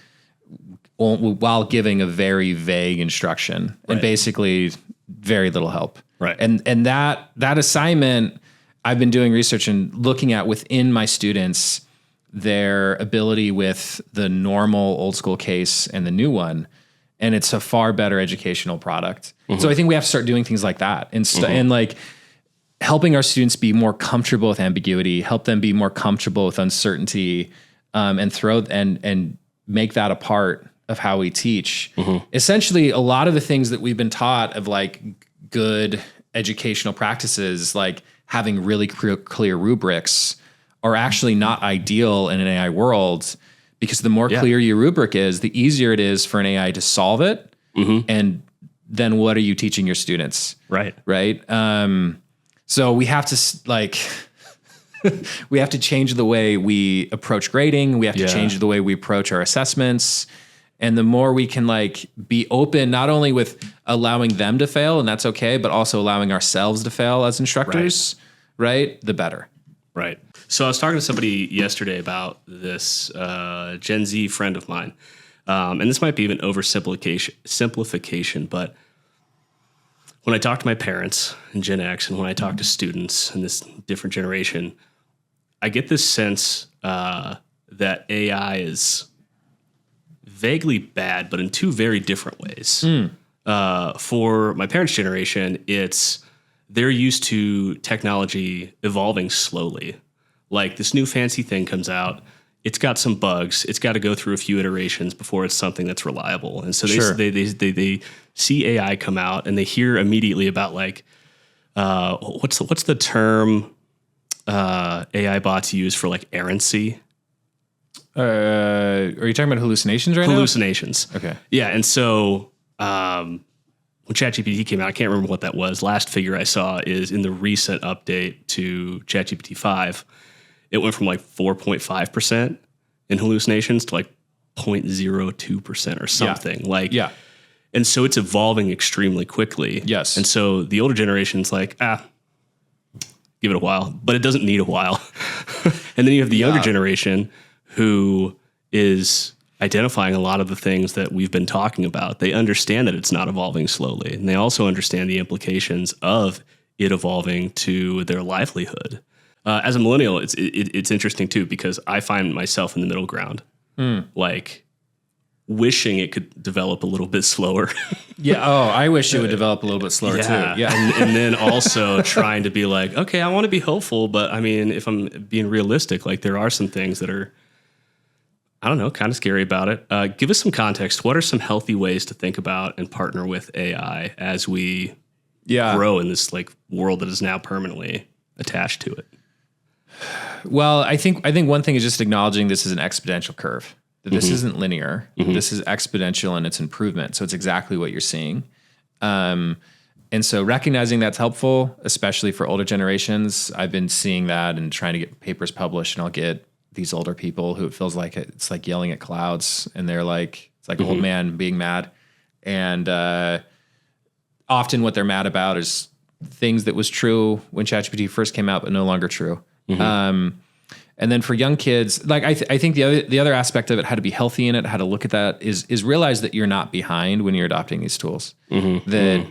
while giving a very vague instruction and basically very little help. Right. And that assignment, I've been doing research and looking at within my students, their ability with the normal old school case and the new one. And it's a far better educational product. So I think we have to start doing things like that and like helping our students be more comfortable with ambiguity, help them be more comfortable with uncertainty, and make that a part of how we teach. Essentially, a lot of the things that we've been taught of like good educational practices, like having really clear rubrics, are actually not ideal in an AI world. Because the more clear your rubric is, the easier it is for an AI to solve it and then what are you teaching your students? Right. Right. So we have to we have to change the way we approach grading. We have to change the way we approach our assessments. And the more we can like be open, not only with allowing them to fail, and that's okay, but also allowing ourselves to fail as instructors, right? The better. Right. So I was talking to somebody yesterday about this Gen Z friend of mine. And this might be even simplification, but when I talk to my parents in Gen X and when I talk to students in this different generation, I get this sense that AI is vaguely bad, but in two very different ways. For my parents' generation, they're used to technology evolving slowly. Like this new fancy thing comes out, it's got some bugs. It's got to go through a few iterations before it's something that's reliable. And so they see AI come out and they hear immediately about like what's the term AI bots use for like errancy? Are you talking about hallucinations right now? Hallucinations. Okay. Yeah, and so when ChatGPT came out, I can't remember what that was. Last figure I saw is in the recent update to ChatGPT 5. It went from like 4.5% in hallucinations to like 0.02% or something. And so it's evolving extremely quickly. Yes. And so the older generation's like, give it a while, but it doesn't need a while. And then you have the younger generation who is identifying a lot of the things that we've been talking about. They understand that it's not evolving slowly. And they also understand the implications of it evolving to their livelihood. As a millennial, it's interesting too, because I find myself in the middle ground, like wishing it could develop a little bit slower. I wish it would develop a little bit slower too. Yeah. And then also trying to be like, okay, I want to be hopeful, but I mean, if I'm being realistic, like there are some things that are, I don't know, kind of scary about it. Give us some context. What are some healthy ways to think about and partner with AI as we grow in this like world that is now permanently attached to it? Well, I think one thing is just acknowledging this is an exponential curve. That this isn't linear. This is exponential in its improvement. So it's exactly what you're seeing. And so recognizing that's helpful, especially for older generations. I've been seeing that and trying to get papers published, and I'll get these older people who it feels like it's like yelling at clouds, and they're like, it's like an old man being mad. And often what they're mad about is things that was true when ChatGPT first came out, but no longer true. And then for young kids, like I think the other aspect of it, how to be healthy in it, how to look at that is realize that you're not behind when you're adopting these tools. That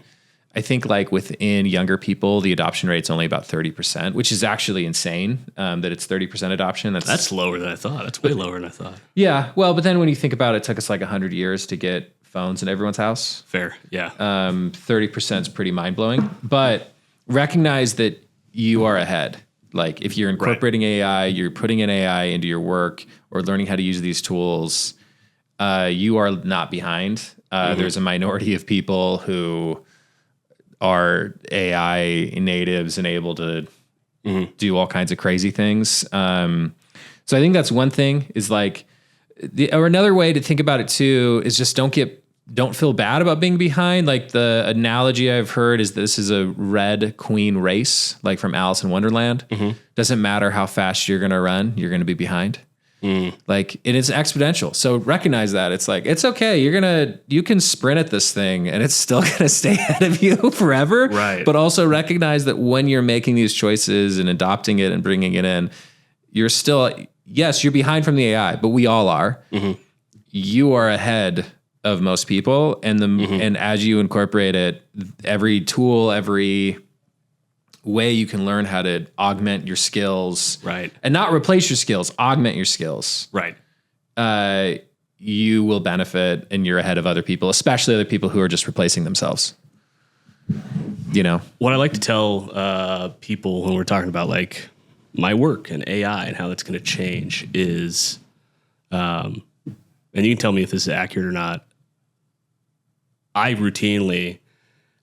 I think like within younger people, the adoption rate's only about 30%, which is actually insane. That it's 30% adoption. That's lower than I thought. That's way lower than I thought. Yeah. Well, but then when you think about it, it took us like 100 years to get phones in everyone's house. Fair. Yeah. 30% is pretty mind blowing, but recognize that you are ahead. Like if you're incorporating AI, you're putting in AI into your work or learning how to use these tools, you are not behind. There's a minority of people who are AI natives and able to do all kinds of crazy things. So I think that's one thing is like, or another way to think about it too is just don't feel bad about being behind. Like the analogy I've heard is this is a red queen race, like from Alice in Wonderland. Doesn't matter how fast you're going to run, you're going to be behind. Like it is exponential. So recognize that it's like, it's okay. You can sprint at this thing and it's still going to stay ahead of you forever. Right. But also recognize that when you're making these choices and adopting it and bringing it in, you're still, yes, you're behind from the AI, but we all are. You are ahead of most people, and and as you incorporate it, every tool, every way you can learn how to augment your skills, right, and not replace your skills, augment your skills, right. You will benefit, and you're ahead of other people, especially other people who are just replacing themselves. You know what I like to tell people when we're talking about like my work and AI and how that's going to change is, and you can tell me if this is accurate or not. I routinely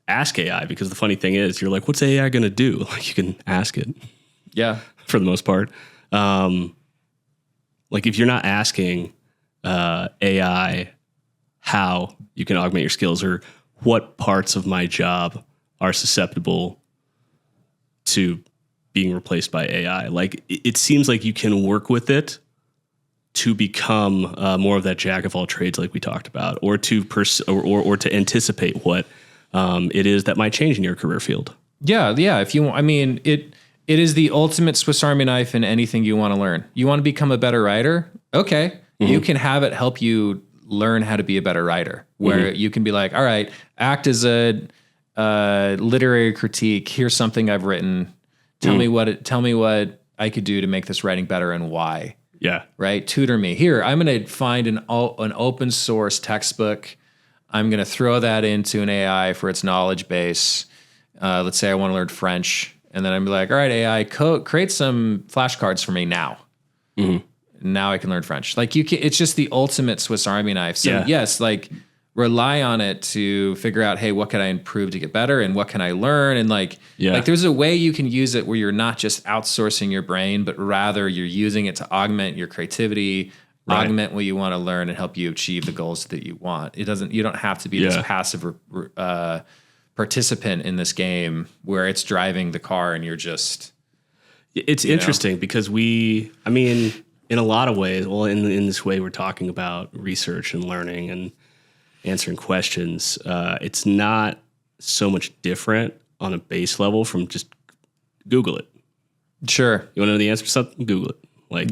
ask AI because the funny thing is, you're like, what's AI going to do? Like you can ask it. Yeah. For the most part. Like if you're not asking AI how you can augment your skills or what parts of my job are susceptible to being replaced by AI. Like it seems like you can work with it to become more of that jack of all trades, like we talked about, or to or to anticipate what it is that might change in your career field. Yeah. If you, I mean, it is the ultimate Swiss Army knife in anything you want to learn. You want to become a better writer? Okay. You can have it help you learn how to be a better writer, where you can be like, all right, act as a literary critique. Here's something I've written. Tell me what I could do to make this writing better and why. Yeah. Right. Tutor me. Here, I'm going to find an open source textbook. I'm going to throw that into an AI for its knowledge base. Let's say I want to learn French, and then I'm like, all right, AI, create some flashcards for me now. Now I can learn French. Like it's just the ultimate Swiss Army knife. So yes, like rely on it to figure out, hey, what can I improve to get better, and what can I learn? And like there's a way you can use it where you're not just outsourcing your brain, but rather you're using it to augment your creativity, augment what you want to learn, and help you achieve the goals that you want. You don't have to be this passive participant in this game where it's driving the car and you're just. It's interesting because in a lot of ways, well, in this way, we're talking about research and learning and answering questions. It's not so much different on a base level from just Google it. Sure. You want to know the answer to something? Google it. Like,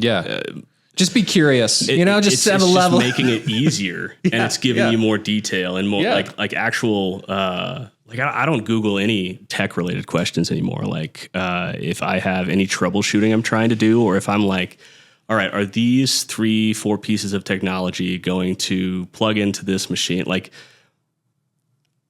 just be curious. Just at a level. It's making it easier, and it's giving you more detail and more like actual. I don't Google any tech related questions anymore. Like if I have any troubleshooting I'm trying to do, or if I'm like, all right, are these 3-4 pieces of technology going to plug into this machine? Like,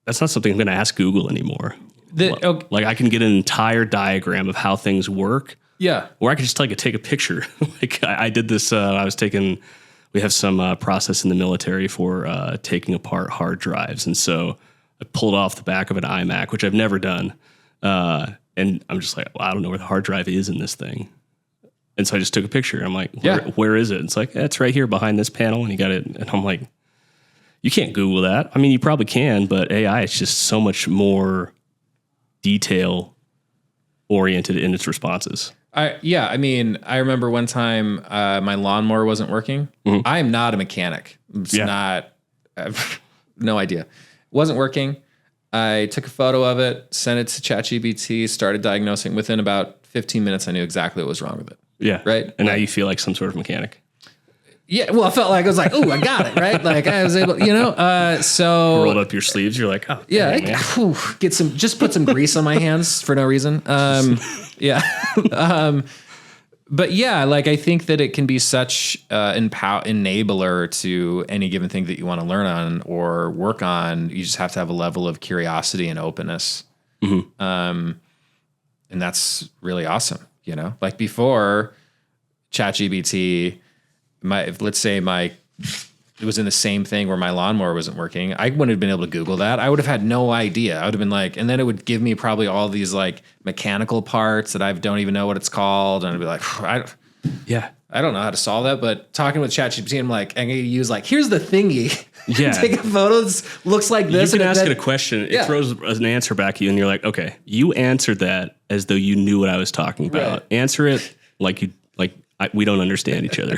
that's not something I'm going to ask Google anymore. Like, I can get an entire diagram of how things work. Yeah. Or I can just take a picture. Like, I did this. We have some process in the military for taking apart hard drives. And so I pulled off the back of an iMac, which I've never done. And I'm just like, well, I don't know where the hard drive is in this thing. And so I just took a picture. I'm like, where is it? It's like, it's right here behind this panel. And you got it. And I'm like, you can't Google that. I mean, you probably can, but AI is just so much more detail oriented in its responses. I remember one time my lawnmower wasn't working. I am not a mechanic. It's not, I have no idea. It wasn't working. I took a photo of it, sent it to ChatGPT, started diagnosing. Within about 15 minutes, I knew exactly what was wrong with it. Yeah. Right. And now you feel like some sort of mechanic. Yeah. Well, I felt like I was like, oh, I got it. Right. Like I was able, so you rolled up your sleeves. You're like, oh, yeah, just put some grease on my hands for no reason. But yeah, like I think that it can be such enabler to any given thing that you want to learn on or work on. You just have to have a level of curiosity and openness. And that's really awesome. Like before ChatGPT, let's say it was in the same thing where my lawnmower wasn't working. I wouldn't have been able to Google that. I would have had no idea. I would have been like, and then it would give me probably all these like mechanical parts that I don't even know what it's called. And I'd be like, I don't know how to solve that. But talking with ChatGPT, I'm like, I'm going to use like, here's the thingy. Yeah. Take a photo that looks like this. You can ask it a question. It throws an answer back at you and you're like, okay, you answered that as though you knew what I was talking about. Right. Answer it we don't understand each other.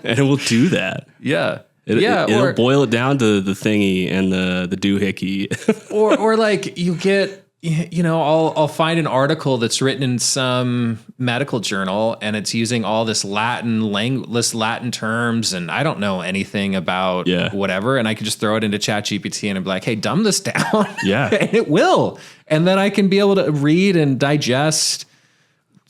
And it will do that. Yeah. It'll boil it down to the thingy and the doohickey. or like you get, I'll find an article that's written in some medical journal and it's using all this Latin terms and I don't know anything about whatever. And I can just throw it into ChatGPT and I'm like, hey, dumb this down. Yeah. And it will. And then I can be able to read and digest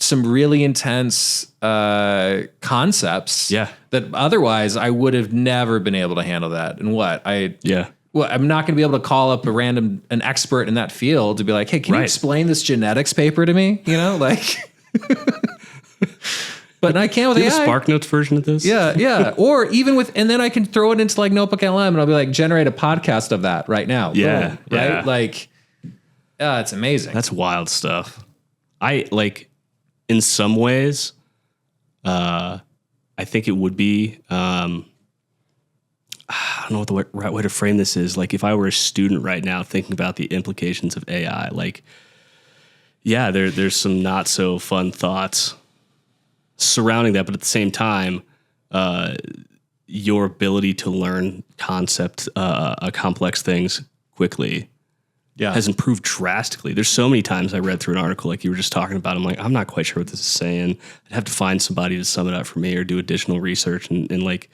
some really intense concepts that otherwise I would have never been able to handle that. And I'm not going to be able to call up an expert in that field to be like, hey, can you explain this genetics paper to me? But I can't with AI. A SparkNotes version of this? Yeah. Or even and then I can throw it into like Notebook LM and I'll be like, generate a podcast of that right now. Yeah. Boom, right. Yeah. Like, it's amazing. That's wild stuff. In some ways, I think it would be, I don't don't know what the right way to frame this is. Like if I were a student right now thinking about the implications of AI, like, yeah, there's some not so fun thoughts surrounding that. But at the same time, your ability to learn complex things quickly has improved drastically. There's so many times I read through an article like you were just talking about. I'm like, I'm not quite sure what this is saying. I'd have to find somebody to sum it up for me or do additional research. And like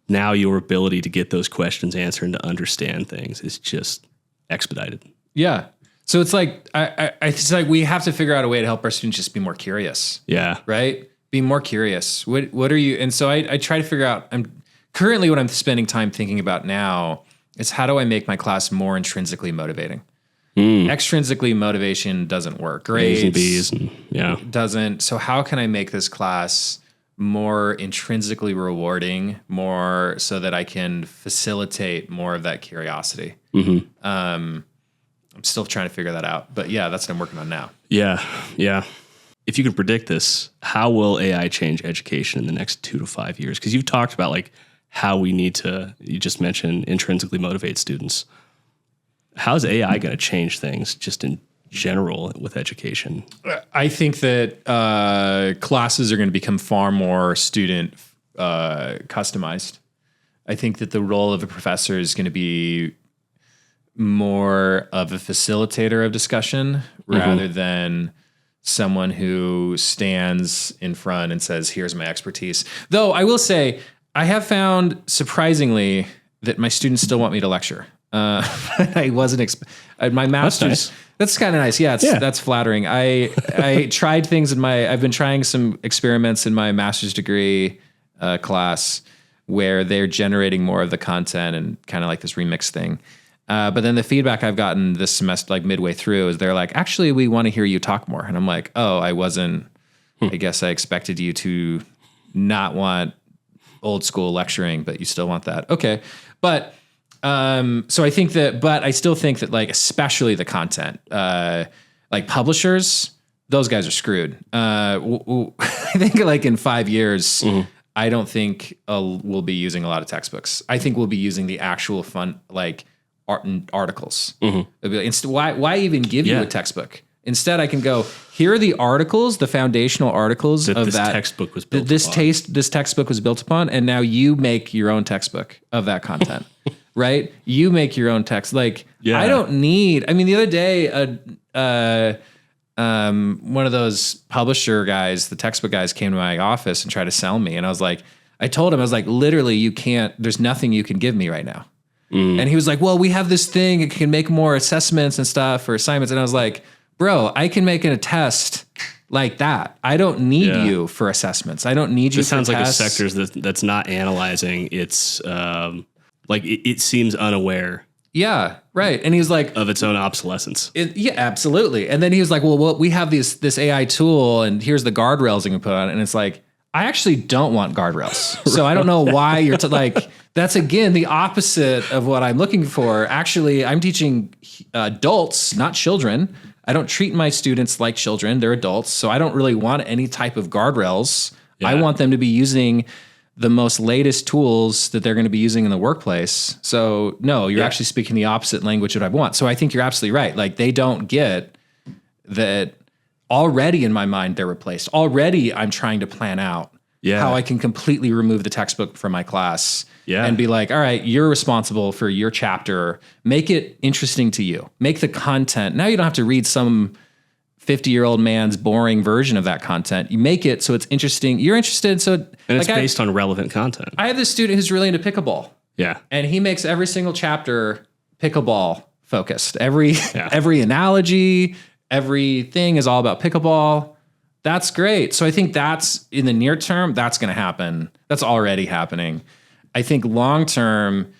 now your ability to get those questions answered and to understand things is just expedited. Yeah. So it's like, it's like we have to figure out a way to help our students just be more curious. Yeah. Right? Be more curious. What are you? And so I try to figure out, currently what I'm spending time thinking about now is how do I make my class more intrinsically motivating? Extrinsically, motivation doesn't work. Grades A's and B's and doesn't. So how can I make this class more intrinsically rewarding, more so that I can facilitate more of that curiosity? I'm still trying to figure that out. But yeah, that's what I'm working on now. Yeah. If you can predict this, how will AI change education in the next 2 to 5 years? Because you've talked about like how we need to, you just mentioned intrinsically motivate students. How's AI going to change things just in general with education? I think that classes are going to become far more student customized. I think that the role of a professor is going to be more of a facilitator of discussion rather than someone who stands in front and says, here's my expertise. Though I will say, I have found surprisingly that my students still want me to lecture. I wasn't my master's. That's kind of nice. Yeah, that's flattering. I tried things I've been trying some experiments in my master's degree class where they're generating more of the content and kind of like this remix thing. But then the feedback I've gotten this semester, like midway through, is they're like, actually, we want to hear you talk more. And I'm like, oh, I wasn't, I guess I expected you to not want old school lecturing, but you still want that. Okay. But so I think that, but I still think that like, especially the content, like publishers, those guys are screwed. I think like in 5 years, I don't think we'll be using a lot of textbooks. I think we'll be using the actual fun, like articles. Why even give you a textbook? Instead, I can go, here are the articles, the foundational articles of this that textbook was built this upon. This textbook was built upon, and now you make your own textbook of that content, right? You make your own text. Like, I don't need. I mean, the other day, one of those publisher guys, the textbook guys, came to my office and tried to sell me, and I was like, literally, you can't. There's nothing you can give me right now. And he was like, well, we have this thing. It can make more assessments and stuff or assignments, and I was like, bro, I can make a test like that. I don't need you for assessments. I don't need you for tests. It sounds like a sector that's not analyzing. It's like it seems unaware. Yeah, right. And he was like, of its own obsolescence. Yeah, absolutely. And then he was like, well, we have this AI tool, and here's the guardrails you can put on it. And it's like, I actually don't want guardrails. So I don't know why you're like, that's again the opposite of what I'm looking for. Actually, I'm teaching adults, not children. I don't treat my students like children. They're adults. So I don't really want any type of guardrails. Yeah. I want them to be using the most latest tools that they're going to be using in the workplace. So no, you're actually speaking the opposite language that I want. So I think you're absolutely right. Like they don't get that already in my mind, they're replaced. Already I'm trying to plan out how I can completely remove the textbook from my class and be like, all right, you're responsible for your chapter. Make it interesting to you. Make the content. Now you don't have to read some 50-year-old man's boring version of that content. You make it so it's interesting. You're interested. So, and it's based on relevant content. I have this student who's really into pickleball. Yeah. And he makes every single chapter pickleball focused. Every analogy, everything is all about pickleball. That's great. So I think that's in the near term, that's going to happen. That's already happening. I think long term,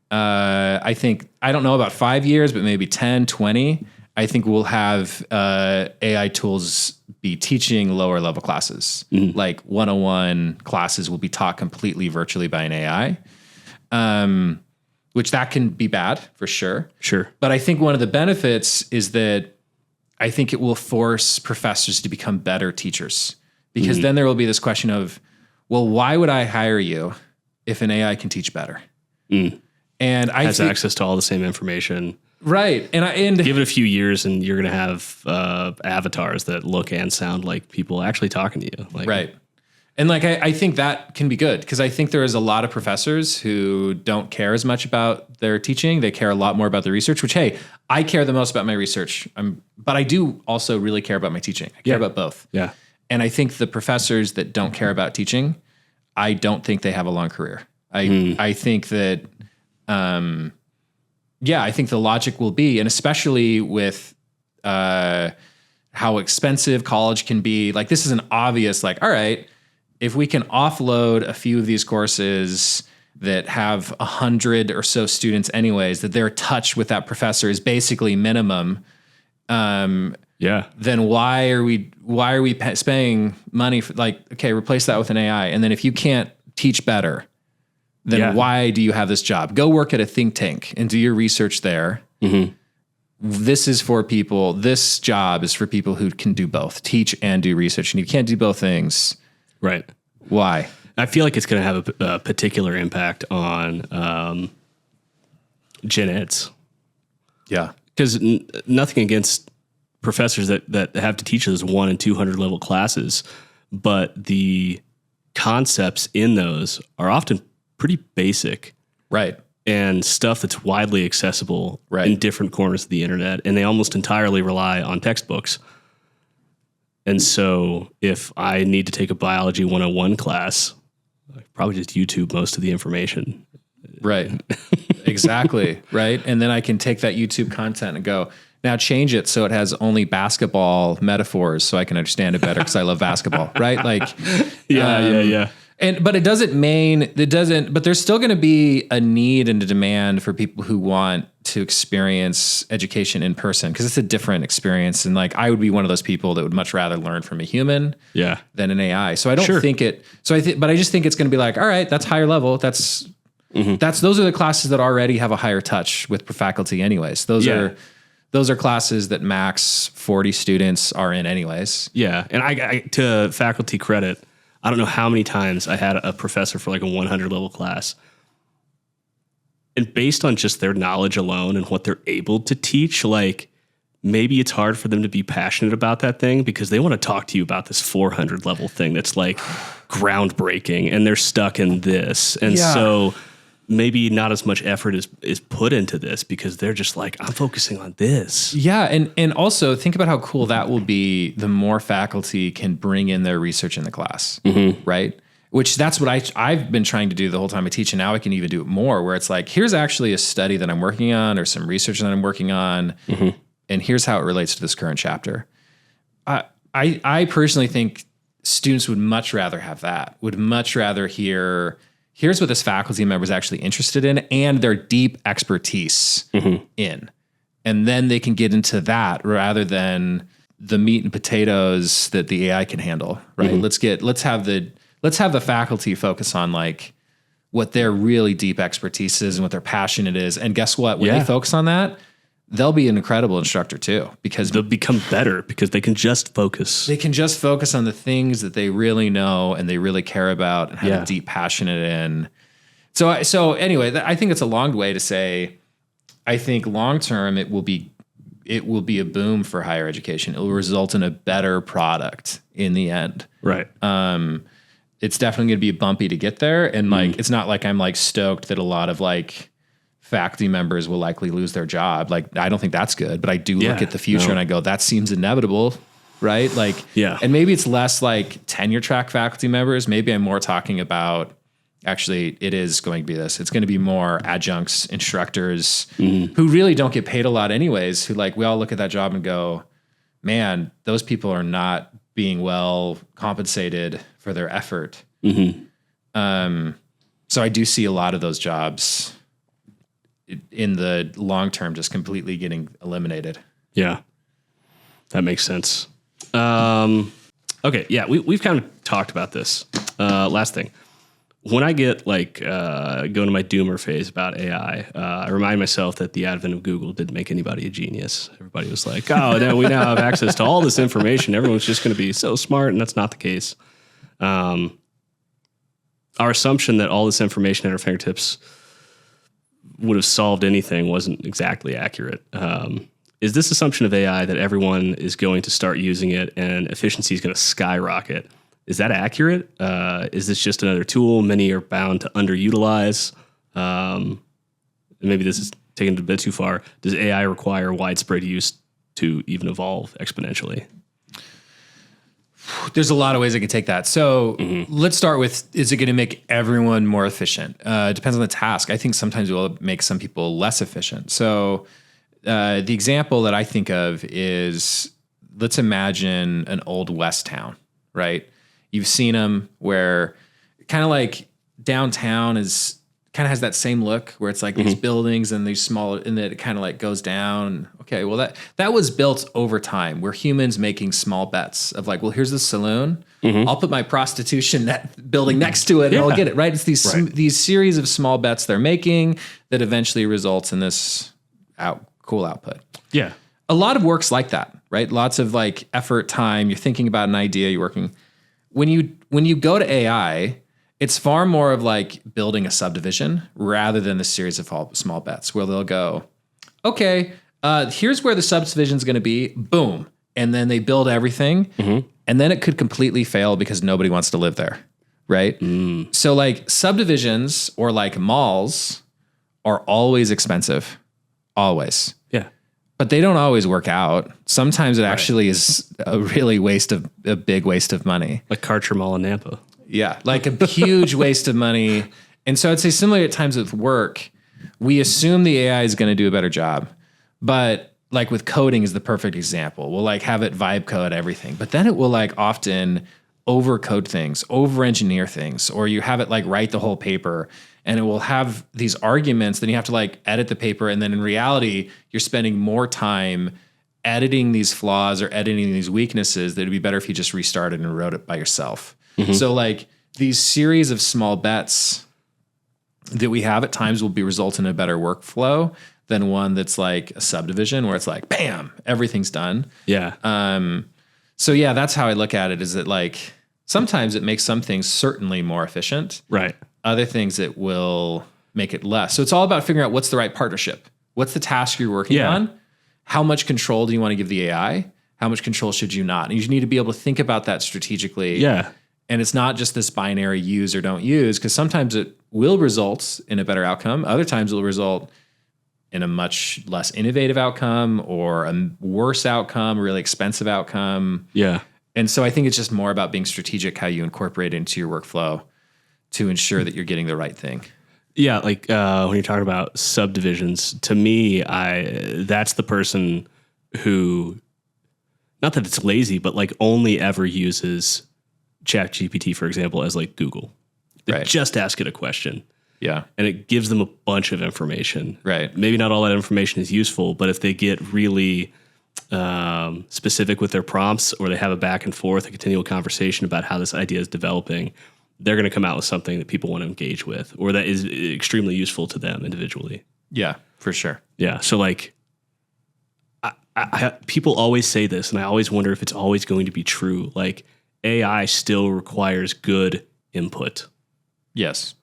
I don't know about 5 years, but maybe 10, 20. I think we'll have AI tools be teaching lower level classes. Like 101 classes will be taught completely virtually by an AI, which that can be bad for sure. Sure. But I think one of the benefits is that I think it will force professors to become better teachers, because then there will be this question of, well, why would I hire you if an AI can teach better? And I has access to all the same information. Right. And give it a few years and you're going to have avatars that look and sound like people actually talking to you. Like, right. And like, I think that can be good because I think there is a lot of professors who don't care as much about their teaching. They care a lot more about the research, which, hey, I care the most about my research. But I do also really care about my teaching. I care about both. Yeah. And I think the professors that don't care about teaching, I don't think they have a long career. I think that, I think the logic will be, and especially with how expensive college can be, like this is an obvious, like, all right, if we can offload a few of these courses that have 100 or so students anyways, that their touch with that professor is basically minimum, then why are we spending money for, like, okay, replace that with an AI. And then if you can't teach better, then why do you have this job? Go work at a think tank and do your research there. Mm-hmm. This is for people. This job is for people who can do both, teach and do research. And you can't do both things. Right. Why? I feel like it's going to have a particular impact on gen eds. Yeah. Because nothing against professors that have to teach those 100 and 200 level classes, but the concepts in those are often pretty basic. Right. And stuff that's widely accessible in different corners of the internet. And they almost entirely rely on textbooks. And so if I need to take a biology 101 class, I probably just YouTube most of the information. Right. Exactly. Right. And then I can take that YouTube content and go, now change it so it has only basketball metaphors so I can understand it better because I love basketball. Right. Like, yeah. But there's still going to be a need and a demand for people who want to experience education in person because it's a different experience. And like, I would be one of those people that would much rather learn from a human than an AI. So I don't think it, but I just think it's going to be like, all right, that's higher level. Those are the classes that already have a higher touch with faculty anyways. Those are classes that max 40 students are in anyways. Yeah. And I to faculty credit, I don't know how many times I had a professor for like a 100 level class. And based on just their knowledge alone and what they're able to teach, like maybe it's hard for them to be passionate about that thing because they want to talk to you about this 400 level thing that's like groundbreaking and they're stuck in this. And so maybe not as much effort is put into this because they're just like, I'm focusing on this. Yeah. And also think about how cool that will be the more faculty can bring in their research in the class, right? Which that's what I've been trying to do the whole time I teach. And now I can even do it more where it's like, here's actually a study that I'm working on or some research that I'm working on. And here's how it relates to this current chapter. I personally think students would much rather have that, would much rather hear, here's what this faculty member is actually interested in and their deep expertise in. And then they can get into that rather than the meat and potatoes that the AI can handle, right? Let's have the faculty focus on like what their really deep expertise is and what their passion it is. And guess what? When they focus on that, they'll be an incredible instructor too, because they'll become better because they can just focus. They can just focus on the things that they really know and they really care about and have a deep passion in. So anyway, I think it's a long way to say, I think long-term it will be a boom for higher education. It will result in a better product in the end. Right. It's definitely going to be bumpy to get there. And like, it's not like I'm like stoked that a lot of like faculty members will likely lose their job. Like, I don't think that's good, but I do look at the future and I go, that seems inevitable, right? Like, and maybe it's less like tenure track faculty members. Maybe I'm more talking about, actually, it is going to be this. It's going to be more adjuncts, instructors who really don't get paid a lot anyways, who like, we all look at that job and go, man, those people are not being well compensated for their effort. So I do see a lot of those jobs in the long term just completely getting eliminated. Yeah, that makes sense. Okay, yeah, we've kind of talked about this. Last thing. When I get like go to my doomer phase about AI, I remind myself that the advent of Google didn't make anybody a genius. Everybody was like, oh, no, we now have access to all this information. Everyone's just going to be so smart, and that's not the case. Our assumption that all this information at our fingertips would have solved anything wasn't exactly accurate. Is this assumption of AI that everyone is going to start using it and efficiency is going to skyrocket? Is that accurate? Is this just another tool many are bound to underutilize? Maybe this is taken it a bit too far. Does AI require widespread use to even evolve exponentially? There's a lot of ways I could take that. So let's start with, is it going to make everyone more efficient? It depends on the task. I think sometimes it will make some people less efficient. So the example that I think of is, let's imagine an old West town, right? You've seen them where kind of like downtown is kind of has that same look where it's like these buildings and these small, and then it kind of like goes down. Okay, well that was built over time. We're humans making small bets of like, well, here's the saloon. I'll put my prostitution building next to it and I'll get it, right? It's these series of small bets they're making that eventually results in this cool output. Yeah. A lot of work's like that, right? Lots of like effort, time, you're thinking about an idea, you're working. When you go to AI, it's far more of like building a subdivision rather than the series of small bets where they'll go, okay, here's where the subdivision is going to be. Boom. And then they build everything. And then it could completely fail because nobody wants to live there. Right. So like subdivisions or like malls are always expensive. Always. Yeah. But they don't always work out. Sometimes it actually is a big waste of money. Like Karcher Mall in Nampa. Yeah, like a huge waste of money. And so I'd say similarly at times with work, we assume the AI is going to do a better job. But like with coding is the perfect example. We'll like have it vibe code everything, but then it will like often over code things, over engineer things, or you have it like write the whole paper and it will have these arguments. Then you have to like edit the paper. And then in reality, you're spending more time editing these flaws or editing these weaknesses that it'd be better if you just restarted and wrote it by yourself. So like these series of small bets that we have at times will result in a better workflow than one that's like a subdivision where it's like, bam, everything's done. Yeah. So yeah, that's how I look at it, is that like sometimes it makes some things certainly more efficient. Right. Other things it will make it less. So it's all about figuring out what's the right partnership. What's the task you're working on? How much control do you want to give the AI? How much control should you not? And you need to be able to think about that strategically. Yeah. And it's not just this binary use or don't use, because sometimes it will result in a better outcome. Other times it will result in a much less innovative outcome or a worse outcome, a really expensive outcome. Yeah. And so I think it's just more about being strategic, how you incorporate it into your workflow to ensure that you're getting the right thing. Yeah, like when you're talking about subdivisions, to me, that's the person who, not that it's lazy, but like only ever uses ChatGPT, for example, as like Google. They just ask it a question. Yeah. And it gives them a bunch of information. Right. Maybe not all that information is useful, but if they get really specific with their prompts, or they have a back and forth, a continual conversation about how this idea is developing, they're going to come out with something that people want to engage with, or that is extremely useful to them individually. Yeah, for sure. Yeah. So like, people always say this, and I always wonder if it's always going to be true. Like, AI still requires good input. Yes.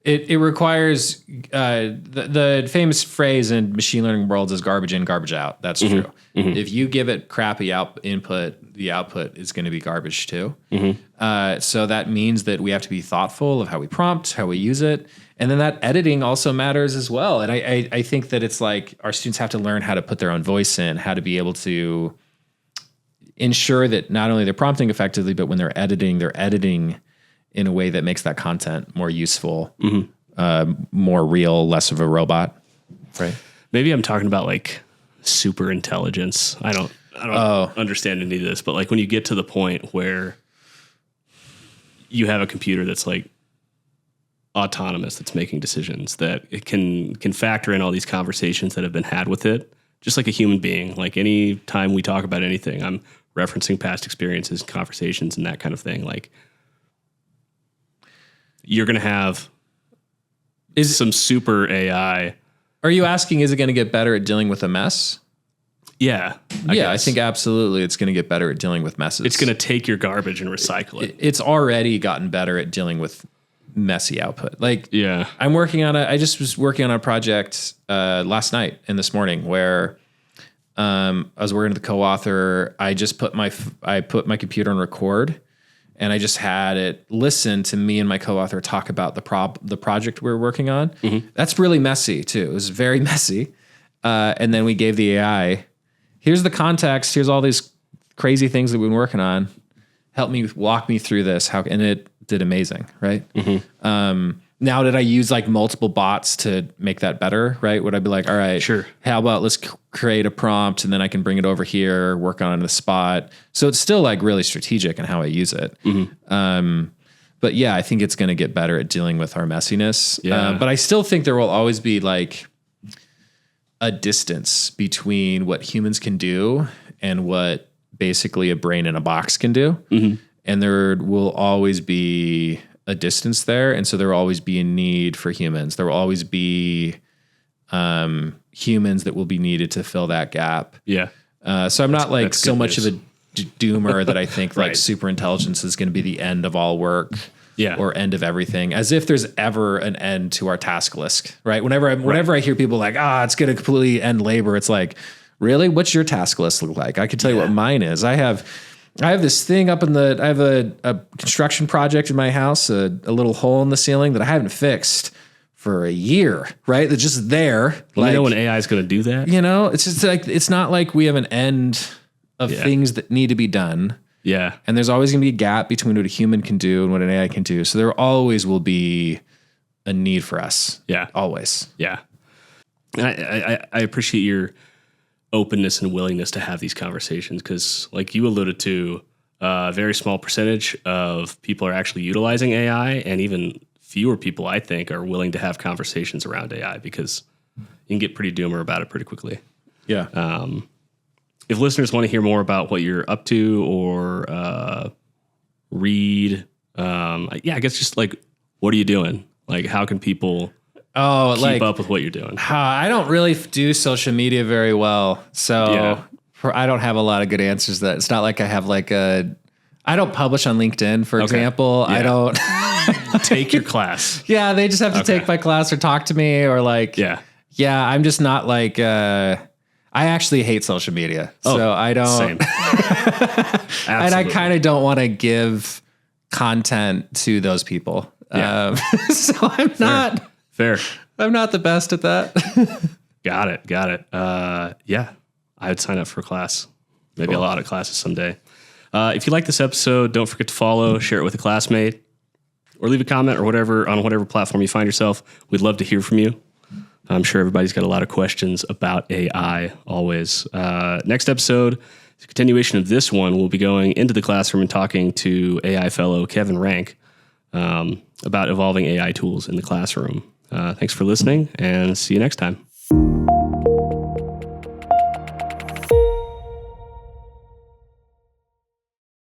It requires the famous phrase in machine learning worlds is garbage in, garbage out. That's true. If you give it crappy input, the output is going to be garbage too. So that means that we have to be thoughtful of how we prompt, how we use it. And then that editing also matters as well. And I think that it's like our students have to learn how to put their own voice in, how to be able to ensure that not only they're prompting effectively, but when they're editing in a way that makes that content more useful, more real, less of a robot. Right. Maybe I'm talking about like super intelligence. I don't understand any of this, but like when you get to the point where you have a computer that's like autonomous, that's making decisions, that it can factor in all these conversations that have been had with it, just like a human being. Like any time we talk about anything, I'm referencing past experiences, conversations, and that kind of thing. Like, you're going to have some super AI. Are you asking, is it going to get better at dealing with a mess? Yeah. I think absolutely it's going to get better at dealing with messes. It's going to take your garbage and recycle it. It's already gotten better at dealing with messy output. Like, Yeah. I just was working on a project last night and this morning where I was working with the co-author. I just put my computer on record, and I just had it listen to me and my co-author talk about the project we were working on. That's really messy too. It was very messy. And then we gave the AI, here's the context. Here's all these crazy things that we've been working on. Help me walk me through this. And it did amazing. Right. Now, did I use like multiple bots to make that better? Right. Would I be like, all right, Sure. How about let's create a prompt and then I can bring it over here, work on it on the spot. So it's still like really strategic in how I use it. But yeah, I think it's going to get better at dealing with our messiness. Yeah. But I still think there will always be like a distance between what humans can do and what basically a brain in a box can do. And there will always be a distance there. And so there will always be a need for humans. There will always be humans that will be needed to fill that gap. Yeah. So I'm not like that's so good much news. of a doomer that I think like Right. super intelligence is going to be the end of all work. Yeah. Or end of everything, as if there's ever an end to our task list, right? Whenever I hear people like, it's going to completely end labor, it's like, really? What's your task list look like? I can tell you what mine is. I have this thing up I have a construction project in my house, a little hole in the ceiling that I haven't fixed for a year, right? That's just there. You know when AI is going to do that? It's just like, it's not like we have an end of things that need to be done. Yeah. And there's always going to be a gap between what a human can do and what an AI can do. So there always will be a need for us. Yeah. Always. Yeah. And I appreciate your openness and willingness to have these conversations because, like you alluded to, a very small percentage of people are actually utilizing AI, and even fewer people, I think, are willing to have conversations around AI because you can get pretty doomer about it pretty quickly. Yeah. If listeners want to hear more about what you're up to or read, I guess just like, what are you doing? Like, how can people keep up with what you're doing? I don't really do social media very well. So I don't have a lot of good answers to that. It's not like I have like I don't publish on LinkedIn, for example. Yeah. I don't take your class. Yeah. They just have to take my class or talk to me or like, I'm just not like, I actually hate social media. So I don't, Same. and I kind of don't want to give content to those people. So I'm not fair. I'm not the best at that. Got it. I would sign up for a class, maybe a lot of classes someday. If you like this episode, don't forget to follow, share it with a classmate, or leave a comment or whatever on whatever platform you find yourself. We'd love to hear from you. I'm sure everybody's got a lot of questions about AI always. Next episode, the continuation of this one, we'll be going into the classroom and talking to AI fellow Kevin Rank about evolving AI tools in the classroom. Thanks for listening, and see you next time.